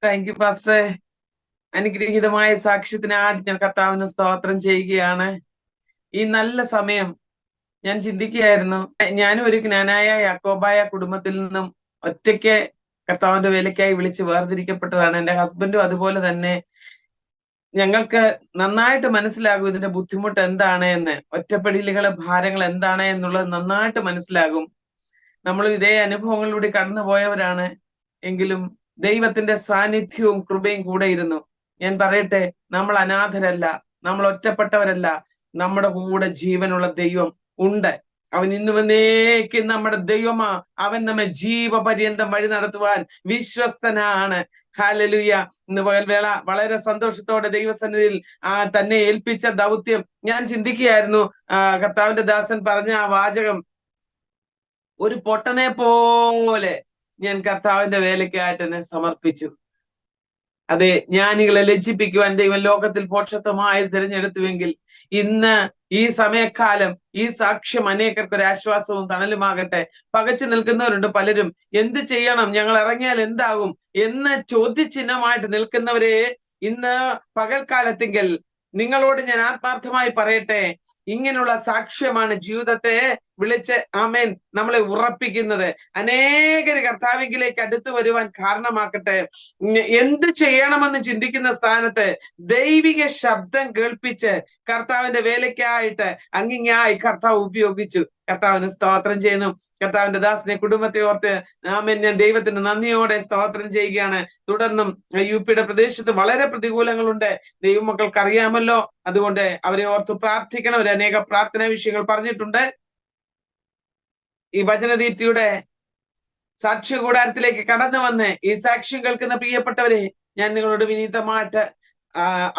Speaker 1: താങ്ക് യു പാസ്റ്ററെ. അനുഗ്രഹീതമായ സാക്ഷ്യത്തിനായിട്ട് ഞാൻ കർത്താവിന് സ്തോത്രം ചെയ്യുകയാണ്. ഈ നല്ല സമയം ഞാൻ ചിന്തിക്കുകയായിരുന്നു. ഞാനും ഒരു ജ്ഞാനായ യാക്കോബായ കുടുംബത്തിൽ നിന്നും ഒറ്റയ്ക്ക് കർത്താവിന്റെ വേലയ്ക്കായി വിളിച്ച് വേർതിരിക്കപ്പെട്ടതാണ്. എൻ്റെ ഹസ്ബൻഡും അതുപോലെ തന്നെ. ഞങ്ങൾക്ക് നന്നായിട്ട് മനസ്സിലാകും ഇതിന്റെ ബുദ്ധിമുട്ട് എന്താണ് എന്ന്, ഒറ്റപ്പെടലുകള് ഭാരങ്ങൾ എന്താണ് എന്നുള്ളത് നന്നായിട്ട് മനസ്സിലാകും. നമ്മളും ഇതേ അനുഭവങ്ങളിലൂടെ കടന്നു പോയവരാണ്. എങ്കിലും ദൈവത്തിന്റെ സാന്നിധ്യവും കൃപയും കൂടെ ഇരുന്നു. ഞാൻ പറയട്ടെ, നമ്മൾ അനാഥരല്ല, നമ്മൾ ഒറ്റപ്പെട്ടവരല്ല. നമ്മുടെ കൂടെ ജീവനുള്ള ദൈവം ഉണ്ട്. അവൻ ഇന്നുവന്നേക്കും നമ്മുടെ ദൈവമാ. അവൻ നമ്മെ ജീവപര്യന്തം വഴി നടത്തുവാൻ വിശ്വസ്തനാണ്. ഹല്ലേലൂയ. ഇന്ന് പകൽവേള വളരെ സന്തോഷത്തോടെ ദൈവസന്നിധിയിൽ തന്നെ ഏൽപ്പിച്ച ദൗത്യം ഞാൻ ചിന്തിക്കുകയായിരുന്നു. കർത്താവിന്റെ ദാസൻ പറഞ്ഞ ആ വാചകം, ഒരു പൊട്ടനെ പോലെ ഞാൻ കർത്താവിന്റെ വേലയ്ക്കായിട്ട് എന്നെ സമർപ്പിച്ചു. അതെ, ജ്ഞാനികളെ ലജ്ജിപ്പിക്കുവാൻ ദൈവം ലോകത്തിൽ പോഷത്വമായി തിരഞ്ഞെടുത്തുവെങ്കിൽ ഇന്ന് ഈ സമയക്കാലം ഈ സാക്ഷ്യം അനേകർക്ക് ഒരു ആശ്വാസവും തണലുമാകട്ടെ. പകച്ചു നിൽക്കുന്നവരുണ്ട് പലരും. എന്ത് ചെയ്യണം, ഞങ്ങൾ ഇറങ്ങിയാൽ എന്താകും എന്ന് ചോദ്യചിഹ്നമായിട്ട് നിൽക്കുന്നവരെ ഇന്ന് പകൽക്കാലത്തെങ്കിൽ നിങ്ങളോട് ഞാൻ ആത്മാർത്ഥമായി പറയട്ടെ, ഇങ്ങനെയുള്ള സാക്ഷ്യമാണ് ജീവിതത്തെ വിളിച്ച് ആമേൻ നമ്മളെ ഉറപ്പിക്കുന്നത്. അനേകര് കർത്താവിലേക്ക് അടുത്തു വരുവാൻ കാരണമാക്കട്ടെ. എന്ത് ചെയ്യണമെന്ന് ചിന്തിക്കുന്ന സ്ഥാനത്ത് ദൈവിക ശബ്ദം കേൾപ്പിച്ച് കർത്താവിന്റെ വേലയ്ക്കായിട്ട് അങ്ങിങ്ങായി കർത്താവ് ഉപയോഗിച്ചു. കർത്താവിന് സ്തോത്രം ചെയ്യുന്നു. കർത്താവിന്റെ ദാസനെ കുടുംബത്തെ ഓർത്ത് ആമേൻ ഞാൻ ദൈവത്തിന് നന്ദിയോടെ സ്തോത്രം ചെയ്യുകയാണ്. തുടർന്നും യുപിയുടെ പ്രദേശത്ത് വളരെ പ്രതികൂലങ്ങളുണ്ട്, ദൈവമക്കൾക്ക് അറിയാമല്ലോ. അതുകൊണ്ട് അവരെ ഓർത്ത് പ്രാർത്ഥിക്കണം. ഒരു അനേക പ്രാർത്ഥനാ വിഷയങ്ങൾ പറഞ്ഞിട്ടുണ്ട്. ഈ വചനദീപ്തിയുടെ സാക്ഷ്യ കൂടാരത്തിലേക്ക് കടന്നു വന്ന് ഈ സാക്ഷ്യം കേൾക്കുന്ന പ്രിയപ്പെട്ടവരെ ഞാൻ നിങ്ങളോട് വിനീതമായിട്ട്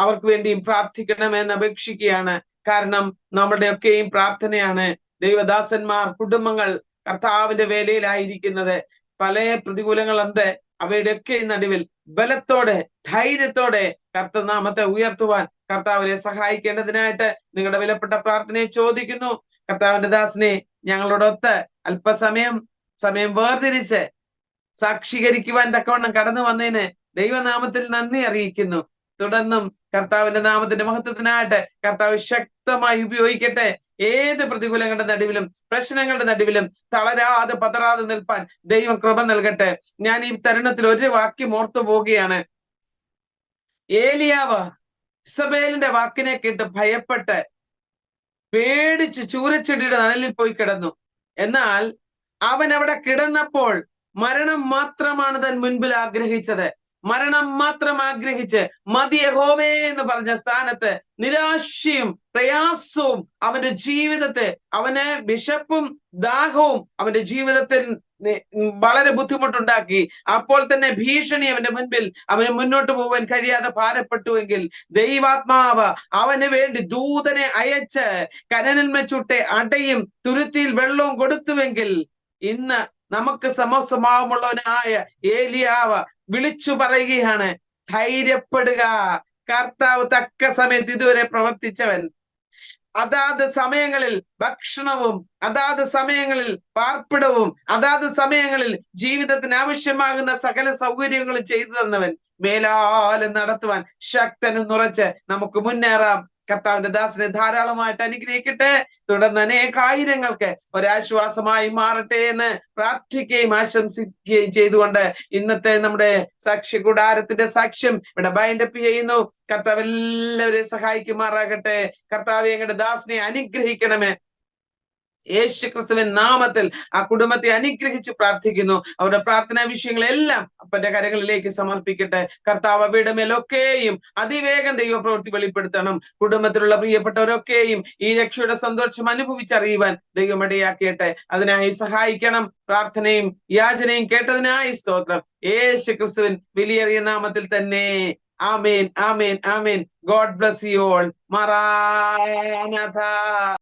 Speaker 1: അവർക്ക് വേണ്ടിയും പ്രാർത്ഥിക്കണമെന്ന് അപേക്ഷിക്കുകയാണ്. കാരണം നമ്മുടെയൊക്കെയും പ്രാർത്ഥനയാണ് ദൈവദാസന്മാർ, കുടുംബങ്ങൾ കർത്താവിന്റെ വേലയിലായിരിക്കുന്നത്. പല പ്രതികൂലങ്ങളുണ്ട്. അവയുടെയൊക്കെ നടുവിൽ ബലത്തോടെ ധൈര്യത്തോടെ കർത്തനാമത്തെ ഉയർത്തുവാൻ കർത്താവിനെ സഹായിക്കേണ്ടതിനായിട്ട് നിങ്ങളുടെ വിലപ്പെട്ട പ്രാർത്ഥനയെ ചോദിക്കുന്നു. കർത്താവിന്റെ ദാസനെ ഞങ്ങളോടൊത്ത് സമയം വേർതിരിച്ച് സാക്ഷീകരിക്കുവാൻ തക്കവണ്ണം കടന്നു വന്നതിന് ദൈവനാമത്തിൽ നന്ദി അറിയിക്കുന്നു. തുടർന്നും കർത്താവിന്റെ നാമത്തിന്റെ മഹത്വത്തിനായിട്ട് കർത്താവ് ശക്തമായി ഉപയോഗിക്കട്ടെ. ഏത് പ്രതികൂലങ്ങളുടെ നടുവിലും പ്രശ്നങ്ങളുടെ നടുവിലും തളരാതെ പതറാതെ നിൽപ്പാൻ ദൈവം കൃപ നൽകട്ടെ. ഞാൻ ഈ തരുണത്തിൽ ഒരു വാക്യം ഓർത്തു പോവുകയാണ്. ഏലിയാവ് ഇസബേലിന്റെ വാക്കിനെ കേട്ട് ഭയപ്പെട്ട് പേടിച്ച് ചൂരച്ചെടിയുടെ നനലിൽ പോയി കിടന്നു. എന്നാൽ അവൻ അവിടെ കിടന്നപ്പോൾ മരണം മാത്രമാണ് താൻ മുൻപിൽ ആഗ്രഹിച്ചത്. മരണം മാത്രം ആഗ്രഹിച്ച് മതി യഹോവേ എന്ന് പറഞ്ഞ സ്ഥാനത്ത് നിരാശയും പ്രയാസവും അവന്റെ ജീവിതത്തെ, അവന് വിശപ്പും ദാഹവും അവന്റെ ജീവിതത്തിൽ വളരെ ബുദ്ധിമുട്ടുണ്ടാക്കി. അപ്പോൾ തന്നെ ഭീഷണി അവന്റെ മുൻപിൽ, അവന് മുന്നോട്ട് പോകാൻ കഴിയാതെ ഭാരപ്പെട്ടുവെങ്കിൽ ദൈവാത്മാവ് അവന് വേണ്ടി ദൂതനെ അയച്ച് കനലിന്മേൽ ചുട്ട് അടയും തുരുത്തിയിൽ വെള്ളവും കൊടുത്തുവെങ്കിൽ ഇന്ന് നമുക്ക് സമസ്വഭാവമുള്ളവനായ ഏലിയാവ് വിളിച്ചു പറയുകയാണ്, ധൈര്യപ്പെടുക, കർത്താവ് തക്ക സമയത്ത് ഇതുവരെ പ്രവർത്തിച്ചവൻ. അതാത് സമയങ്ങളിൽ ഭക്ഷണവും അതാത് സമയങ്ങളിൽ പാർപ്പിടവും അതാത് സമയങ്ങളിൽ ജീവിതത്തിന് ആവശ്യമാകുന്ന സകല സൗകര്യങ്ങളും ചെയ്തു തന്നവൻ. മേലാലും നടത്തുവാൻ ശക്തനും നുറച്ച് നമുക്ക് മുന്നേറാം. കർത്താവിന്റെ ദാസനെ ധാരാളമായിട്ട് അനുഗ്രഹിക്കട്ടെ. തുടർന്ന് അനേകായിരങ്ങൾക്ക് ഒരാശ്വാസമായി മാറട്ടെ എന്ന് പ്രാർത്ഥിക്കുകയും ആശംസിക്കുകയും ചെയ്തുകൊണ്ട് ഇന്നത്തെ നമ്മുടെ സാക്ഷ്യ കൂടാരത്തിന്റെ സാക്ഷ്യം ഇവിടെ ബൈൻഡപ്പ് ചെയ്യുന്നു. കർത്താവ് എല്ലാവരെയും സഹായിക്കുമാറാകട്ടെ. കർത്താവ് ഞങ്ങളുടെ ദാസനെ അനുഗ്രഹിക്കണമേ. യേശു ക്രിസ്തുവിൻ നാമത്തിൽ ആ കുടുംബത്തെ അനുഗ്രഹിച്ച് പ്രാർത്ഥിക്കുന്നു. അവരുടെ പ്രാർത്ഥനാ വിഷയങ്ങളെല്ലാം അപ്പന്റെ കരങ്ങളിലേക്ക് സമർപ്പിക്കട്ടെ. കർത്താവ് അവയുടെ മേലൊക്കെയും അതിവേഗം ദൈവപ്രവൃത്തി വെളിപ്പെടുത്തണം. കുടുംബത്തിലുള്ള പ്രിയപ്പെട്ടവരൊക്കെയും ഈ രക്ഷയുടെ സന്തോഷം അനുഭവിച്ചറിയുവാൻ ദൈവം ഇടയാക്കിയട്ടെ. അതിനായി സഹായിക്കണം. പ്രാർത്ഥനയും യാചനയും കേട്ടതിനായി സ്തോത്രം. യേശു ക്രിസ്തുവിൻ വിലയേറിയ നാമത്തിൽ തന്നെ. ആമേൻ, ആമേൻ, ആമേൻ. God bless you all. മറാനാഥ.